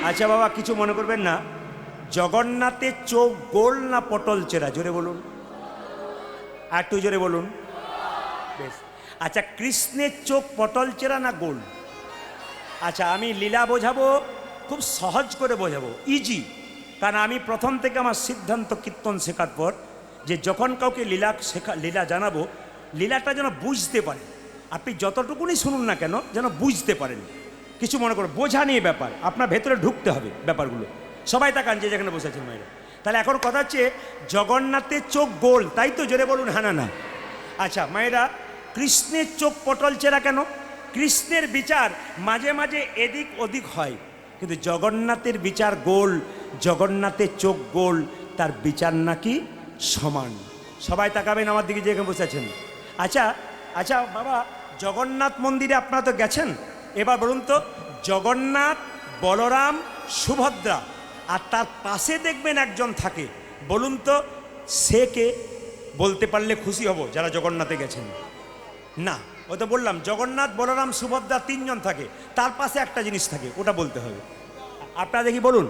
আচ্ছা বাবা, কিছু মনে করবেন না, জগন্নাথের চোখ গোল না পটল চেরা? জোরে বলুন, আর একটু জোরে বলুন। বেশ। আচ্ছা, কৃষ্ণের চোখ পটল চেরা না গোল? আচ্ছা, আমি লীলা বোঝাবো, খুব সহজ করে বোঝাবো, ইজি। কারণ আমি প্রথম থেকে আমার সিদ্ধান্ত কীর্তন শেখার পর যে যখন কাউকে লীলা জানাবো, লীলাটা যেন বুঝতে পারে। আপনি যতটুকুনি শুনুন না কেন, যেন বুঝতে পারেন। কিছু মনে করো, বোঝা নিয়ে ব্যাপার, আপনার ভেতরে ঢুকতে হবে ব্যাপারগুলো। সবাই তাকান যে যেখানে বসেছেন মায়েরা। তাহলে এখন কথা হচ্ছে, জগন্নাথের চোখ গোল, তাই তো? জোরে বলুন হ্যাঁ না না। আচ্ছা মায়েরা, কৃষ্ণের চোখ পটল চেরা কেন? কৃষ্ণের বিচার মাঝে মাঝে এদিক ওদিক হয়, কিন্তু জগন্নাথের বিচার গোল। জগন্নাথের চোখ গোল, তার বিচার নাকি সমান। সবাই তাকাবেন আমার দিকে যেখানে বসে আছেন। আচ্ছা আচ্ছা বাবা, জগন্নাথ মন্দিরে আপনারা তো গেছেন, এবার বলুন তো, জগন্নাথ, বলরাম, সুভদ্রা, আর তার পাশে দেখবেন একজন থাকে, বলুন তো সে কে? বলতে পারলে খুশি হব যারা জগন্নাথে গেছেন। না, ও তো বললাম জগন্নাথ, বলরাম, সুভদ্রা তিনজন থাকে, তার পাশে একটা জিনিস থাকে, ওটা বলতে হবে। আপনারা দেখি বলুন।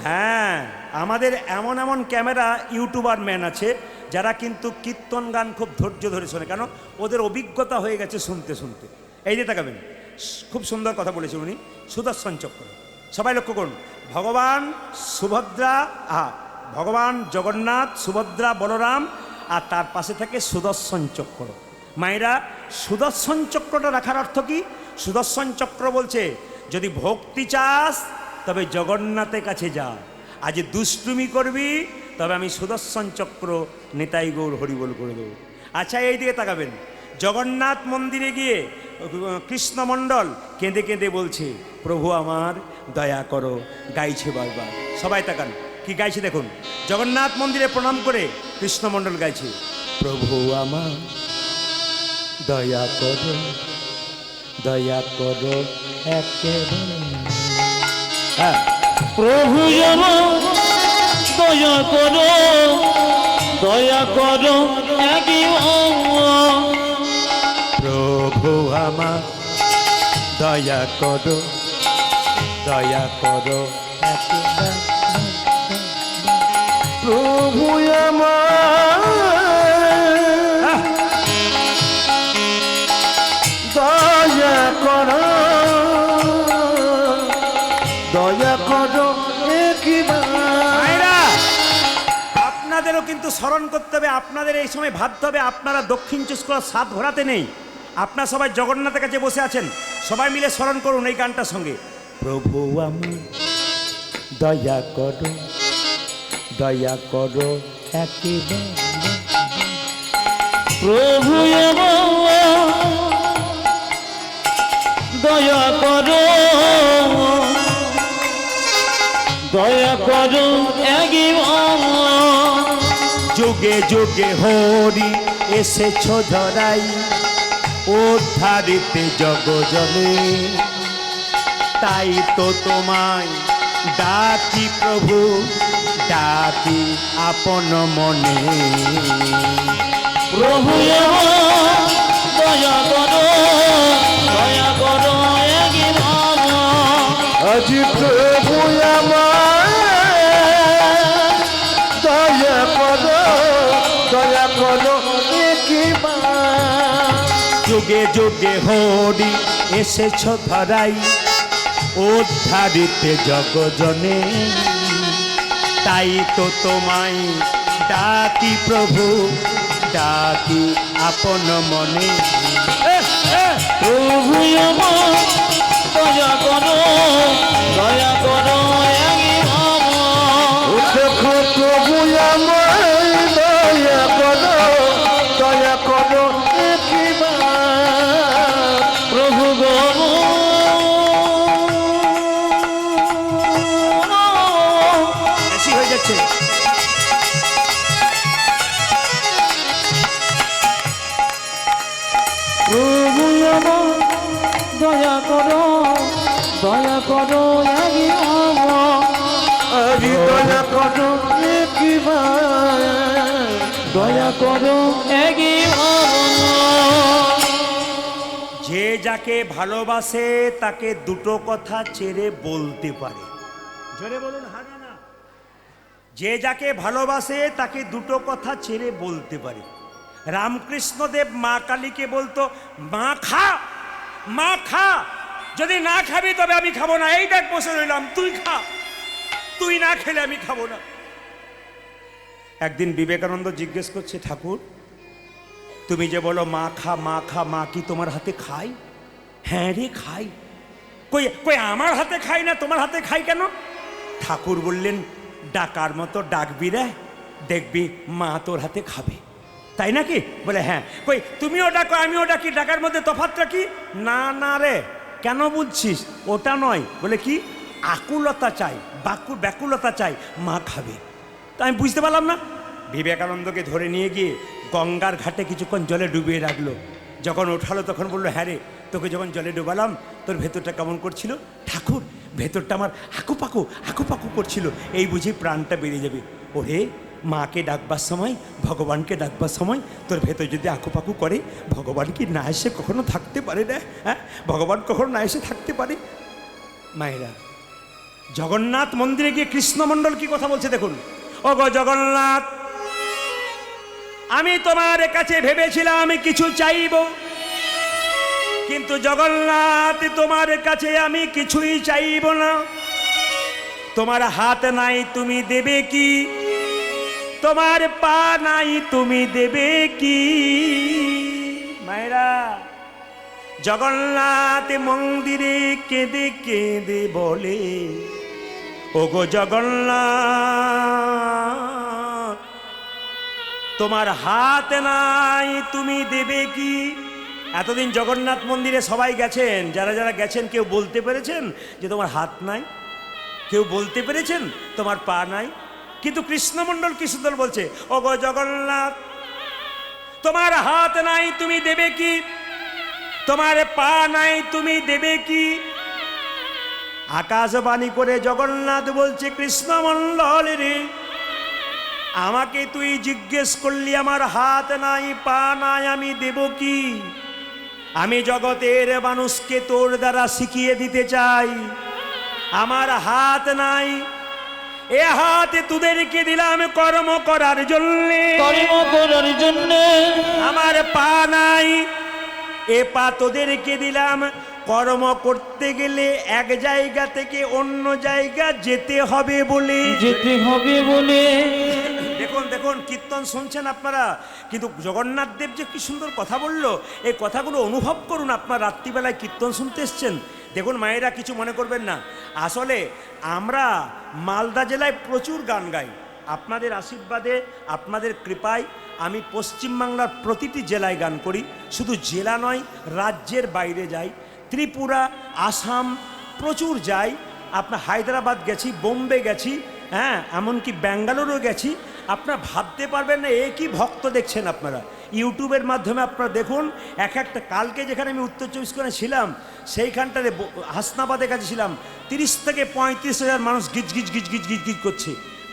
হ্যাঁ, আমাদের এমন এমন ক্যামেরা ইউটিউবার ম্যান আছে যারা কিন্তু কীর্তন গান খুব ধৈর্য ধরে শোনে, কেন? ওদের অভিজ্ঞতা হয়ে গেছে শুনতে শুনতে। এই যে তাকাবেন, খুব সুন্দর কথা বলেছে উনি, সুদর্শন চক্র। সবাই লক্ষ্য করুন, ভগবান সুভদ্রা, ভগবান জগন্নাথ, সুভদ্রা, বলরাম, আর তার পাশে থাকে সুদর্শন চক্র। মায়েরা, সুদর্শন চক্রটা রাখার অর্থ কি? সুদর্শন চক্র বলছে, যদি ভক্তি চাস তবে জগন্নাথের কাছে যা, আজ দুষ্টুমি করবি তবে আমি সুদর্শন চক্র নেতাই গৌর হরিবোল করে দেবো। আচ্ছা এই দিকে তাকাবেন, জগন্নাথ মন্দিরে গিয়ে কৃষ্ণমণ্ডল কেঁদে কেঁদে বলছে, প্রভু আমার দয়া করো, গাইছে বারবার। সবাই তাকান, কি গাইছে দেখুন। জগন্নাথ মন্দিরে প্রণাম করে কৃষ্ণমণ্ডল গাইছে, প্রভু আমার দয়া করো, দয়া করো একেবারে। হ্যাঁ, প্রভু আমার দয়া করো, দয়া করো প্রভু আমার দয়া করো, দয়া করো একেবারে। প্রভু আমার দয়া করো, দয়া করো মায়েরা, আপনাদেরও কিন্তু স্মরণ করতে হবে, আপনাদের এই সময় ভাবতে হবে, আপনারা দক্ষিণ চব্বিশ পরগনার স্বাদ ঘোরাতে নেই। আপনারা সবাই জগন্নাথের কাছে বসে আছেন, সবাই মিলে স্মরণ করুন এই গানটার সঙ্গে, প্রভু আমার দয়া করো, দয়া করো একেবারে। প্রভু আমার দয়া করো, দয়া করো যুগে যুগে হরি এসেছ ধরাই, উদ্ধারিতে জগজনে, তাই তো তোমায় ডাকি প্রভু, ডাকি আপন মনে। প্রভু আমার দয়া করো, দয়া করো আজ প্রভু আমার দয়া করো, দয়া করো যুগে যুগে হরি এসেছ ধরাই, উদ্ধারিতে জগজনে, তাই তো তোমায় ডাকি প্রভু, ডাকি আপন মনে। প্রভু আমার দয়া করো, দয়া করো দেখো প্রভু আমার দয়া করো, দয়া করো প্রভু গো। বেশি হয়ে যাচ্ছে। প্রভু আমার দয়া করো, দয়া করো দয়া করো, দয়া করো। যে যাকে ভালোবাসে তাকে দুটো কথা ছেড়ে বলতে পারে, জোরে বলুন হা না না। যে যাকে ভালোবাসে তাকে দুটো কথা ছেড়ে বলতে পারে। রামকৃষ্ণদেব মা কালীকে বলতো, মা খা, মা খা, যদি না খাবি তবে আমি খাবো না। এই দেখ বসে রইলাম, তুই খা, তুই না খেলে আমি খাবো না। একদিন বিবেকানন্দ জিজ্ঞেস করছে, ঠাকুর তুমি যে বলো মা খা, মা খা, মা কি তোমার হাতে খাই? হ্যাঁ রে খাই। কই কই আমার হাতে খাই না, তোমার হাতে খাই কেন? ঠাকুর বললেন, ডাকার মতো ডাকবি রে, দেখবি মা তোর হাতে খাবে। তাই নাকি? বলে হ্যাঁ। কই তুমিও ডাকো আমিও ডাকি, ডাকার মধ্যে তফাৎটা কি? না না রে, কেন বুঝছিস? ওটা নয়। বলে কি? আকুলতা চাই, ব্যাকুলতা চাই, মা খাবে। তা আমি বুঝতে পারলাম না। বিবেকানন্দকে ধরে নিয়ে গিয়ে গঙ্গার ঘাটে কিছুক্ষণ জলে ডুবিয়ে রাখলো। যখন ওঠালো তখন বললো, হ্যাঁ রে, তোকে যখন জলে ডুবালাম তোর ভেতরটা কেমন করছিল? ঠাকুর ভেতরটা আমার হাকুপাকু হাকুপাকু করছিল, এই বুঝি প্রাণটা বেরিয়ে যাবে। ওরে, মাকে ডাকবার সময়, ভগবানকে ডাকবার সময় তোর ভেতর যদি আকুপাকু করে, ভগবান কি না এসে কখনো থাকতে পারে না? হ্যাঁ, ভগবান কখনো না এসে থাকতে পারে? মায়েরা, জগন্নাথ মন্দিরে গিয়ে কৃষ্ণমণ্ডল কি কথা বলছে দেখুন। ও গো জগন্নাথ, আমি তোমার কাছে ভেবেছিলাম আমি কিছু চাইব, কিন্তু জগন্নাথ তোমার কাছে আমি কিছুই চাইব না। তোমার হাত নাই, তুমি দেবে কি? তোমার পা নাই, তুমি দেবে কি? মায়েরা, জগন্নাথ মন্দিরে কেঁদে কেঁদে বলে, ওগো জগন্নাথ, তোমার হাত নাই, তুমি দেবে কি? এতদিন জগন্নাথ মন্দিরে সবাই গেছেন, যারা যারা গেছেন কেউ বলতে পেরেছেন যে তোমার হাত নাই? কেউ বলতে পেরেছেন তোমার পা নাই? কিন্তু কৃষ্ণমণ্ডল কি সুন্দর বলছে, ওগো জগন্নাথ, তোমার হাত নাই, তুমি দেবে কি? তোমার পা নাই, তুমি দেবে কি? আকাশবাণী করে জগন্নাথ বলছে, কৃষ্ণমণ্ডল রে, আমাকে তুই জিজ্ঞেস করলি আমার হাত নাই পা নাই, আমি দেব কি? আমি জগতের মানুষকে তোর দ্বারা শিখিয়ে দিতে চাই, আমার হাত নাই, এ হাত তোদেরকে দিলাম কর্ম করার জন্যে, কর্ম করার জন্য। আমার পা নাই, এ পা তোদেরকে দিলাম কর্ম করতে গেলে এক জায়গা থেকে অন্য জায়গা যেতে হবে বলে। যেতে হবে বলে। দেখুন দেখুন, কীর্তন শুনছেন আপনারা, কিন্তু জগন্নাথ দেব যে কি সুন্দর কথা বললো, এই কথাগুলো অনুভব করুন। আপনার রাত্রিবেলায় কীর্তন শুনতে এসছেন, দেখুন মায়েরা কিছু মনে করবেন না। আসলে আমরা মালদা জেলায় প্রচুর গান গাই। আপনাদের আশীর্বাদে, আপনাদের কৃপায় আমি পশ্চিমবাংলার প্রতিটি জেলায় গান করি। শুধু জেলা নয়, রাজ্যের বাইরে যাই, ত্রিপুরা, আসাম প্রচুর যাই। আপনার হায়দ্রাবাদ গেছি, বোম্বে গেছি, হ্যাঁ, এমনকি ব্যাঙ্গালোরও গেছি। আপনারা ভাবতে পারবেন না এ কি ভক্ত দেখছেন আপনারা। ইউটিউবের মাধ্যমে আপনারা দেখুন, এক একটা, কালকে যেখানে আমি উত্তর 24 পরগনায় ছিলাম, সেইখানটাতে হাসনাবাদের কাছে ছিলাম, 30 থেকে 35,000 মানুষ গিজ গিজ গিজ গিজ গিজ গিজ করছে।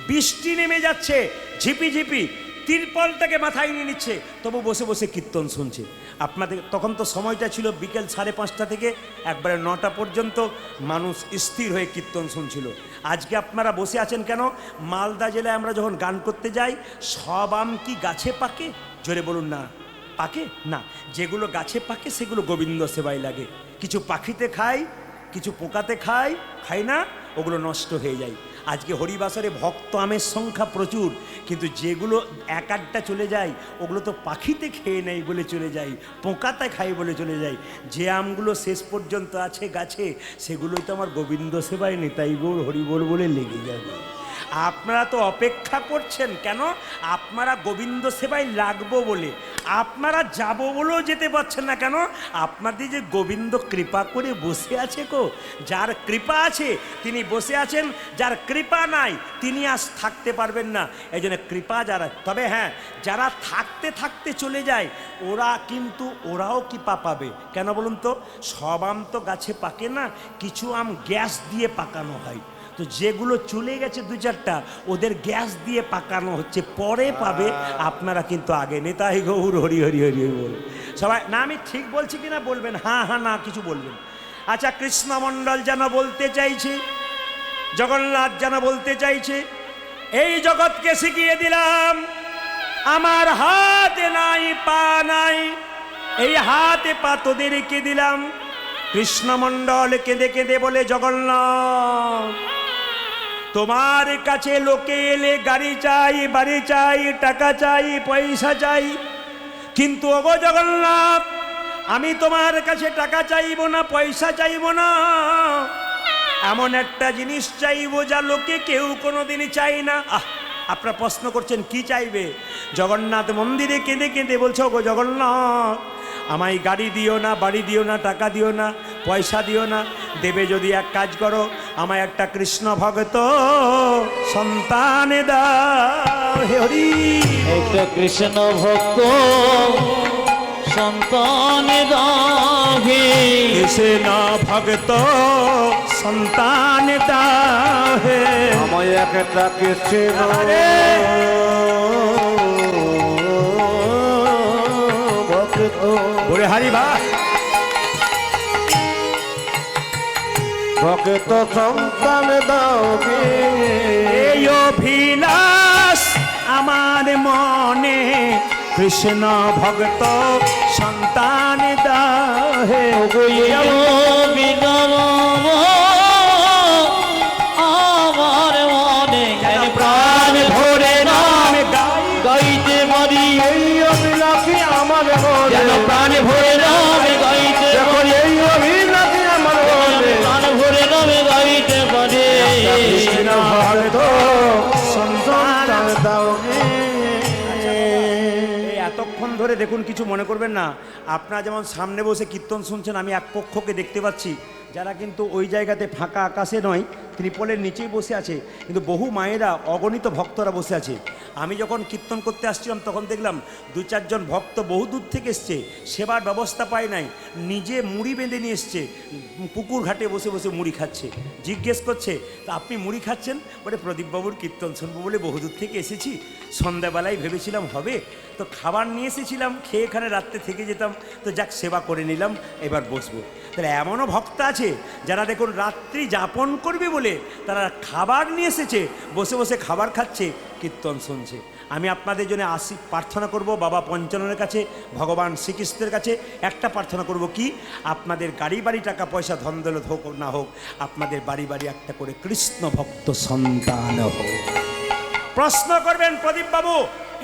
বৃষ্টি নেমে যাচ্ছে ঝিপি ঝিপি, তিরপলটাকে মাথায় নিয়ে নিচ্ছে, তবু বসে বসে কীর্তন শুনছে। আপনাদের তখন তো সময়টা ছিল বিকেল 5:30 থেকে একবারে 9টা পর্যন্ত মানুষ স্থির হয়ে কীর্তন শুনছিল। আজকে আপনারা বসে আছেন কেন? মালদা জেলায় আমরা যখন গান করতে যাই, সব আম কি গাছে পাকে? জোরে বলুন না। পাকে না, যেগুলো গাছে পাকে সেগুলো গোবিন্দ সেবায় লাগে। কিছু পাখিতে খায়, কিছু পোকাতে খায়, খায় না, ওগুলো নষ্ট হয়ে যায়। আজকে হরিবাসরে ভক্ত আমের সংখ্যা প্রচুর, কিন্তু যেগুলো এক আধটা চলে যায় ওগুলো তো পাখিতে খেয়ে নেয় বলে চলে যায়, পোকাতে খায় বলে চলে যায়। যে আমগুলো শেষ পর্যন্ত আছে গাছে, সেগুলোই তো আমার গোবিন্দ সেবায় নিতাই গৌর হরিবোল বলে লেগে যাবে। আপনারা তো অপেক্ষা করছেন কেন? আপনারা গোবিন্দ সেবায় লাগবো বলে। আপনারা যাব বলেও যেতে পারছেন না কেন? আপনাদের যে গোবিন্দ কৃপা করে বসে আছে গো, যার কৃপা আছে তিনি বসে আছেন, যার কৃপা নাই তিনি আজ থাকতে পারবেন না। এই জন্য কৃপা যারা, তবে হ্যাঁ, যারা থাকতে থাকতে চলে যায় ওরা কিন্তু, ওরাও কৃপা পাবে। কেন বলুন তো? সব আম তো গাছে পাকে না, কিছু আম গ্যাস দিয়ে পাকানো হয়। তো যেগুলো চলে গেছে 2-4টা, ওদের গ্যাস দিয়ে পাকানো হচ্ছে, পরে পাবে। আপনারা কিন্তু আগে নেতাই গৌর হরি হরি হরি বল সবাই। না আমি ঠিক বলছি কিনা বলবেন, হ্যাঁ হ্যাঁ না কিছু বলবেন। আচ্ছা, কৃষ্ণমণ্ডল যেন বলতে চাইছে, জগন্নাথ যেন বলতে চাইছে, এই জগৎকে শিখিয়ে দিলাম, আমার হাতে নাই পা নাই, এই হাতে পা তোদেরকে দিলাম। কৃষ্ণমণ্ডল কেঁদে কেঁদে বলে, জগন্নাথ তোমার কাছে লোকে এলে গাড়ি চাই, বাড়ি চাই, টাকা চাই, পয়সা চাই, কিন্তু ওগো জগন্নাথ আমি তোমার কাছে টাকা চাইব না, পয়সা চাইব না, এমন একটা জিনিস চাইবো যা লোকে কেউ কোনোদিনই চাই না। আপনারা প্রশ্ন করছেন কি চাইবে? জগন্নাথ মন্দিরে কেঁদে কেঁদে বলছো, ওগো জগন্নাথ আমায় গাড়ি দিও না, বাড়ি দিও না, টাকা দিও না, পয়সা দিও না, দেবে যদি এক কাজ করো, আমায় একটা কৃষ্ণ ভক্ত সন্তান দাও। হে হরি, একটা কৃষ্ণ ভক্ত সন্তান দাও হে, কৃষ্ণ ভক্ত সন্তান দাও হে, আমায় একটা কৃষ্ণ ভক্ত বলে হারি বা ভক্ত সন্তান দাও গে। এই অভিলাষ আমার মনে, কৃষ্ণ ভক্ত সন্তান দাও হে। আমার মনে প্রাণ ভরে নাম গাইতে পারি, এই অভিলাষী আমার যেন মনে, প্রাণ ভরে নাম গাইতে যখন এই অভিলাষী আমার মনে, প্রাণ ভরে নাম গাইতে পারে। কৃষ্ণ ভক্ত সন্তান দাও গে। এই এতক্ষণ ধরে দেখুন, কিছু মনে করবেন না, আপনারা যেমন সামনে বসে কীর্তন শুনছেন, আমি এক পক্ষকে দেখতে পাচ্ছি যারা কিন্তু ওই জায়গাতে ফাঁকা আকাশে নয়, ত্রিপলের নিচেই বসে আছে, কিন্তু বহু মায়েরা অগণিত ভক্তরা বসে আছে। আমি যখন কীর্তন করতে আসছিলাম তখন দেখলাম 2-4 ভক্ত বহু দূর থেকে এসছে, সেবার ব্যবস্থা পায় নাই, নিজে মুড়ি বেঁধে নিয়ে এসছে, পুকুর ঘাটে বসে বসে মুড়ি খাচ্ছে। জিজ্ঞেস করছে, তা আপনি মুড়ি খাচ্ছেন? বলে প্রদীপবাবুর কীর্তন শুনবো বলে বহু দূর থেকে এসেছি, সন্ধ্যাবেলায় ভেবেছিলাম হবে, তো খাবার নিয়ে এসেছিলাম, খেয়ে এখানে রাত্রে থেকে যেতাম, তো যাক সেবা করে নিলাম, এবার বসবো। তাহলে এমনও ভক্ত আছে যারা দেখুন রাত্রি যাপন করবে বলে তারা খাবার নিয়ে এসেছে, বসে বসে খাবার খাচ্ছে, কীর্তন শুনছে। আমি আপনাদের জন্য প্রার্থনা করব বাবা পঞ্চাননের কাছে, ভগবান শ্রীকৃষ্ণের কাছে একটা প্রার্থনা করব, কি আপনাদের গাড়ি বাড়ি টাকা পয়সা ধন দৌলত হোক না হোক, আপনাদের বাড়ি বাড়ি একটা করে কৃষ্ণ ভক্ত সন্তান হোক। প্রশ্ন করবেন, প্রদীপ বাবু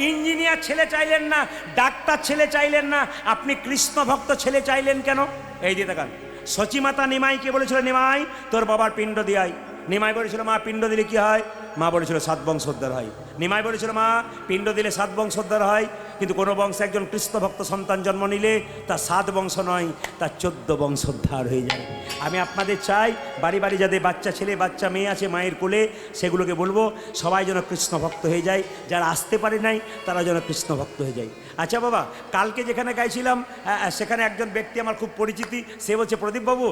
ইঞ্জিনিয়ার ছেলে চাইলেন না, ডাক্তার ছেলে চাইলেন না, আপনি কৃষ্ণ ভক্ত ছেলে চাইলেন কেন? এই দিয়ে দেখান, সচিমাতা নিমাইকে বলেছিল, নিমাই তোর বাবার পিণ্ড দিয়াই। নিমাই বলেছিল, মা পিণ্ড দিলে কি হয়? মা বলেছিল 7 বংশোদ্ধার হয়। নিমাই বলেছিল, মা পিণ্ড দিলে 7 বংশোদ্ধার হয়, কিন্তু কোনো বংশে একজন কৃষ্ণ ভক্ত সন্তান জন্ম নিলে তার 7 বংশ নয়, তার 14 বংশোদ্ধার হয়ে যায়। আমি আপনাদের চাই বাড়ি বাড়ি যাদের বাচ্চা ছেলে বাচ্চা মেয়ে আছে মায়ের কোলে, সেগুলোকে বলবো সবাই যেন কৃষ্ণ ভক্ত হয়ে যায়, যারা আসতে পারে নাই তারা যেন কৃষ্ণ ভক্ত হয়ে যায়। আচ্ছা বাবা, কালকে যেখানে গাইছিলাম সেখানে একজন ব্যক্তি আমার খুব পরিচিতি, সে বলছে, প্রদীপবাবু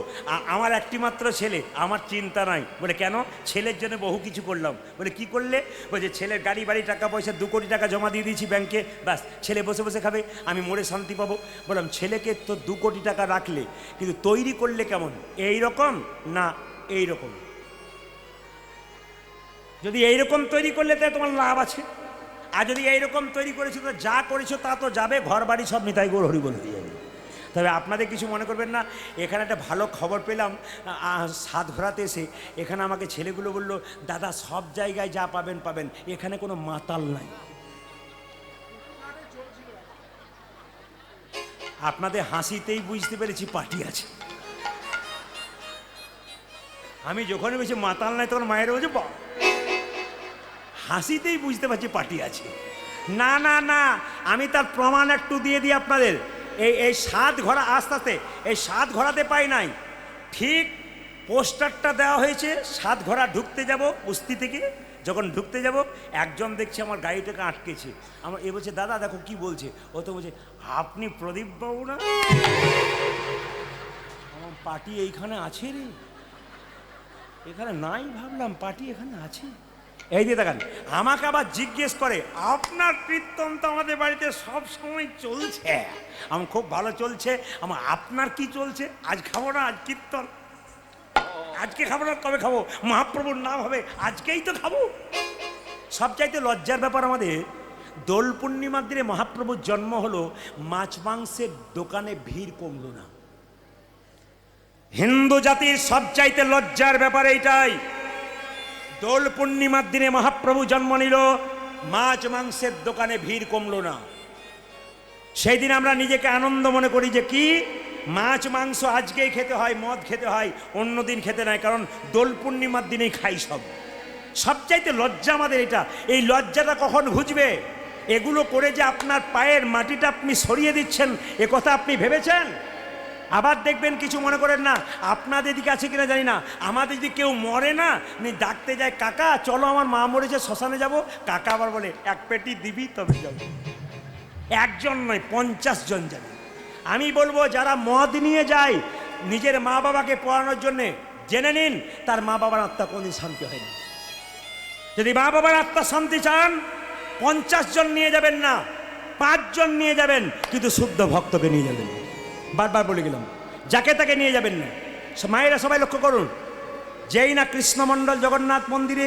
আমার একটি মাত্র ছেলে, আমার চিন্তা নাই। বলে কেন? ছেলের জন্য বহু কিছু করলাম। বলে কি করলে? বলছে ছেলের গাড়ি বাড়ি টাকা পয়সা 2 কোটি টাকা জমা দিয়ে দিয়েছি ব্যাংকে, ব্যাস ছেলে বসে বসে খাবে, আমি মরে শান্তি পাবো। বললাম ছেলেকে তো 2 কোটি টাকা রাখলে, কিন্তু তৈরি করলে কেমন? এই রকম না এই রকম? যদি এইরকম তৈরি করলে তাহলে তোমার লাভ আছে, আর যদি এইরকম তৈরি করেছো তো যা করেছো তা তো যাবে, ঘর বাড়ি সব নিতাই গৌর হরিবল হয়ে যাবে। তবে আপনাদের কিছু মনে করবেন না, এখানে একটা ভালো খবর পেলাম, সাত ঘোরাতে এসে এখানে আমাকে ছেলেগুলো বললো, দাদা সব জায়গায় যা পাবেন পাবেন, এখানে কোনো মাতাল নাই। আপনাদের হাসিতেই বুঝতে পেরেছি পার্টি আছে। আমি যখনই বলছি মাতাল নাই তখন মায়ের বলছে, হাসিতেই বুঝতে পারছি পার্টি আছে। না না না, আমি তার প্রমাণ একটু দিয়ে দিই আপনাদের। এই 7 ঘোড়া আস্তে আস্তে এই 7 ঘোড়াতে পাই নাই, ঠিক পোস্টারটা দেওয়া হয়েছে 7 ঘোড়া ঢুকতে যাব বস্তি থেকে, যখন ঢুকতে যাব একজন দেখছে আমার গাড়িটাকে আটকেছে, আমার এ বলছে, দাদা দেখো কি বলছে, ও তো বলছে, আপনি প্রদীপ বাবু না? আমার পার্টি এইখানে আছে রে, এখানে নাই, ভাবলাম পার্টি এখানে আছে। এই দিয়ে দেখান, আমাকে আবার জিজ্ঞেস করে, আপনার কীর্তন তো আমাদের বাড়িতে সব সময় চলছে। আমার খুব ভালো চলছে। আপনার কি চলছে? আজ খাবো না, আজ কীর্তন। আজকে খাবো না কবে খাবো, মহাপ্রভুর নাম হবে আজকেই তো খাবো। সবচাইতে লজ্জার ব্যাপার আমাদের, দোল পূর্ণিমার দিনে মহাপ্রভুর জন্ম হলো, মাছ মাংসের দোকানে ভিড় কমলো না। হিন্দু জাতির সবচাইতে লজ্জার ব্যাপার এইটাই, দোল পূর্ণিমার দিনে মহাপ্রভু জন্ম নিল, মাছ মাংসের দোকানে ভিড় কমলো না। সেই দিন আমরা নিজেকে আনন্দ মনে করি যে কি মাছ মাংস আজকেই খেতে হয়, মদ খেতে হয়, অন্য দিন খেতে নাই, কারণ দোল পূর্ণিমার দিনেই খাই সব। সবচাইতে লজ্জা আমাদের এটা। এই লজ্জাটা কখন ঘুচবে? এগুলো করে যে আপনার পায়ের মাটিটা আপনি সরিয়ে দিচ্ছেন, এ কথা আপনি ভেবেছেন? আবার দেখবেন, কিছু মনে করেন না, আপনাদের দিকে আছে কিনা জানি না, আমাদের যদি কেউ মরে না, ডাকতে যায়, কাকা চলো আমার মা মরেছে শ্মশানে যাব, কাকা আবার বলে এক পেটি দিবি তবে যাব। একজন নয় 50 জন যাবে। আমি বলবো যারা মদ নিয়ে যায় নিজের মা বাবাকে পড়ানোর জন্যে, জেনে নিন তার মা বাবার আত্মা কোনদিন শান্তি হয় না। যদি মা বাবার আত্মা শান্তি চান 50 জন নিয়ে যাবেন না, 5 জন নিয়ে যাবেন, কিন্তু শুদ্ধ ভক্তকে নিয়ে যাবেন। বারবার বলে গেলাম, যাকে তাকে নিয়ে যাবেন না। মায়েরা সবাই লক্ষ্য করুন, যেই না কৃষ্ণমণ্ডল জগন্নাথ মন্দিরে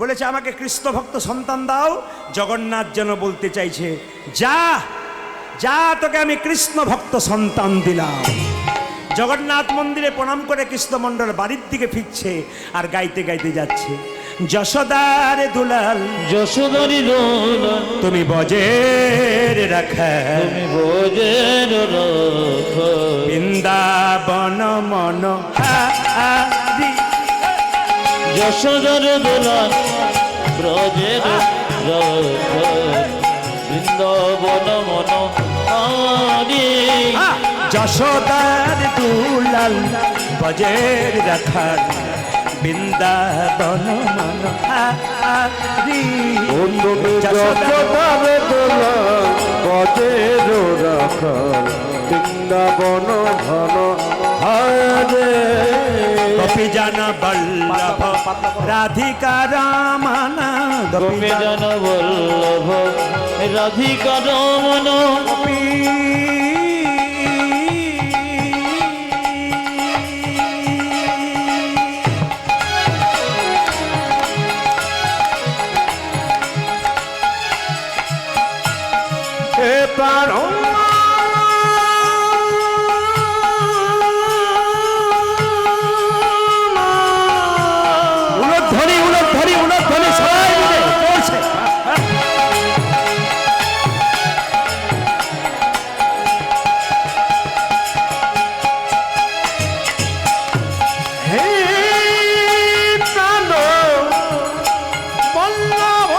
বলেছে আমাকে কৃষ্ণ ভক্ত সন্তান দাও, জগন্নাথ যেন বলতে চাইছে যা যা তোকে আমি কৃষ্ণ ভক্ত সন্তান দিলাম। জগন্নাথ মন্দিরে প্রণাম করে কৃষ্ণমণ্ডল বাড়ির দিকে ফিরছে আর গাইতে গাইতে যাচ্ছে, যশোদার দুলাল যশোদারি দোলাল তুমি বজের রাখা, তুমি বোঝের রাখা, বৃন্দাবন মন হারি। যশোদার দোলাল ব্রজের রাখা, বৃন্দাবন মন হারি। যশোদার দুলাল বজের রাখার, বৃন্দাবন মন হারি। ও তুমি যশোদার দোলাল বজের রাখাল, বৃন্দাবন ঘন হারে। গোপী জন বল্লভ রাধিকা রমনা, গোপী জন বল্লভ রাধিকা রমন, হে প্রাণ উলধ্বনি উলধ্বনি উলধ্বনি সবাই মিলে পড়ছে। হে প্রাণ বল্লভ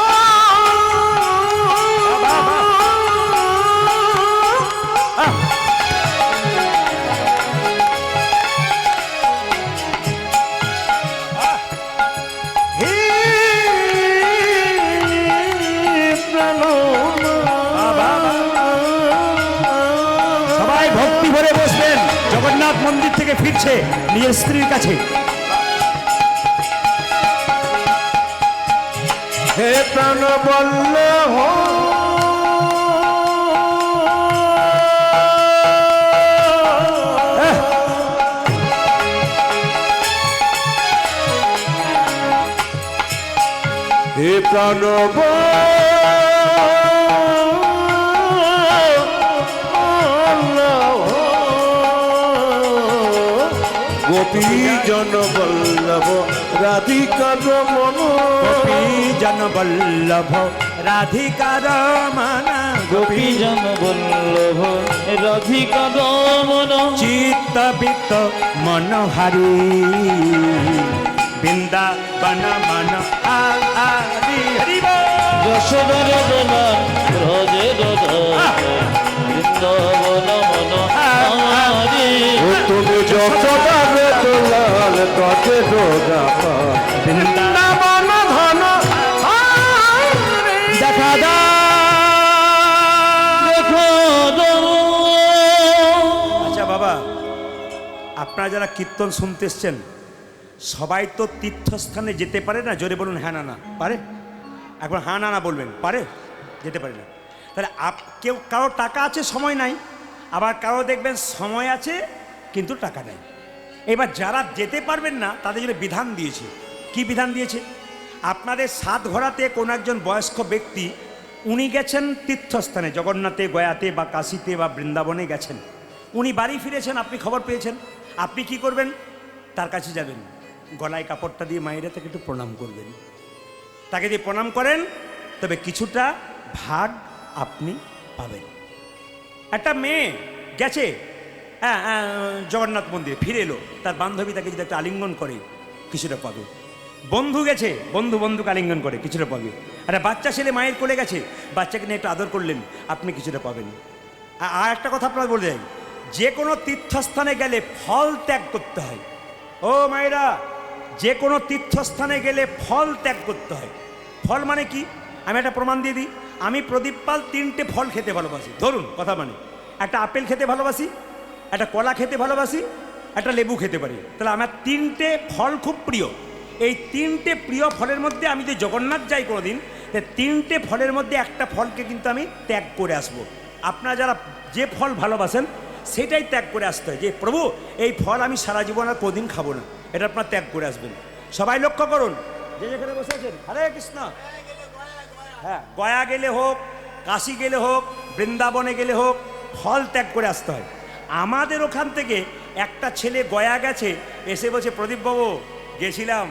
হে প্রাণ সবাই ভক্তি ভরে বসবেন। জগন্নাথ মন্দির থেকে ফিরছে নিজের স্ত্রীর কাছে। হে প্রাণ বল্লভ হে প্রাণ গোপী জন বল্লভ রাধিকা রমন, গোপী জন বল্লভ রাধিকা রমনা, গোপী জন বল্লভ রাধিকা রমন, চিত্তবিত্ত মনোহারি, বৃন্দাবন মন হারি। হরি বল। যশোদার দোলাল ব্রজের রাখা, বৃন্দাবন মন হারি। ও তুমি যশোদার দোলাল বজের রাখাল, বৃন্দাবন ঘন হারে। দেখা দাও। দেখো দাও। আচ্ছা বাবা, আপনারা যারা কীর্তন শুনতে এসছেন সবাই তো তীর্থস্থানে যেতে পারে না? জোরে বলুন হ্যাঁ না না পারে। একবার হ্যাঁ না না বলবেন, পারে? যেতে পারে না। তাহলে কেউ কারো টাকা আছে সময় নাই, আবার কারো দেখবেন সময় আছে কিন্তু টাকা নেই। এবার যারা যেতে পারবেন না তাদের জন্য বিধান দিয়েছে। কি বিধান দিয়েছে? আপনাদের সাত ঘোরাতে কোনো একজন বয়স্ক ব্যক্তি উনি গেছেন তীর্থস্থানে, জগন্নাথে, গয়াতে বা কাশীতে বা বৃন্দাবনে গেছেন, উনি বাড়ি ফিরেছেন, আপনি খবর পেয়েছেন, আপনি কি করবেন? তার কাছে যাবেন, গলায় কাপড়টা দিয়ে মায়েরা তাকে একটু প্রণাম করবেন। তাকে যদি প্রণাম করেন তবে কিছুটা ভাগ আপনি পাবেন। একটা মেয়ে গেছে জগন্নাথ মন্দিরে, ফিরে এলো, তার বান্ধবী তাকে যদি একটা আলিঙ্গন করে কিছুটা পাবে। বন্ধু গেছে, বন্ধুকে আলিঙ্গন করে কিছুটা পাবে। একটা বাচ্চা ছেলে মায়ের কোলে গেছে, বাচ্চাকে নিয়ে একটু আদর করলেন, আপনি কিছুটা পাবেন। আর একটা কথা আপনার বলে যাই, যে কোনো তীর্থস্থানে গেলে ফল ত্যাগ করতে হয়। ও মায়েরা, যে কোনো তীর্থস্থানে গেলে ফল ত্যাগ করতে হয়। ফল মানে কি? আমি একটা প্রমাণ দিয়ে দিই। আমি প্রদীপ পাল 3টে ফল খেতে ভালোবাসি। ধরুন কথা, মানে একটা আপেল খেতে ভালোবাসি, একটা কলা খেতে ভালোবাসি, একটা লেবু খেতে পারি। তাহলে আমার 3টে ফল খুব প্রিয়। এই 3টে প্রিয় ফলের মধ্যে আমি যদি জগন্নাথ যাই কোনোদিন, 3টে ফলের মধ্যে একটা ফলকে কিন্তু আমি ত্যাগ করে আসবো। আপনারা যারা যে ফল ভালোবাসেন সেটাই ত্যাগ করে আসতে হয়, যে প্রভু এই ফল আমি সারা জীবন আর কোনোদিন খাবো না, এটা আপনার ত্যাগ করে আসবেন। সবাই লক্ষ্য করুন, যে যেখানে বসে আছেন, হরে কৃষ্ণ। হ্যাঁ, গয়া গেলে হোক, কাশী গেলে হোক, বৃন্দাবনে গেলে হোক, ফল ত্যাগ করে আসতে হয়। আমাদের ওখান থেকে একটা ছেলে গয়া গেছে, এসে বলছে প্রদীপবাবু গেছিলাম,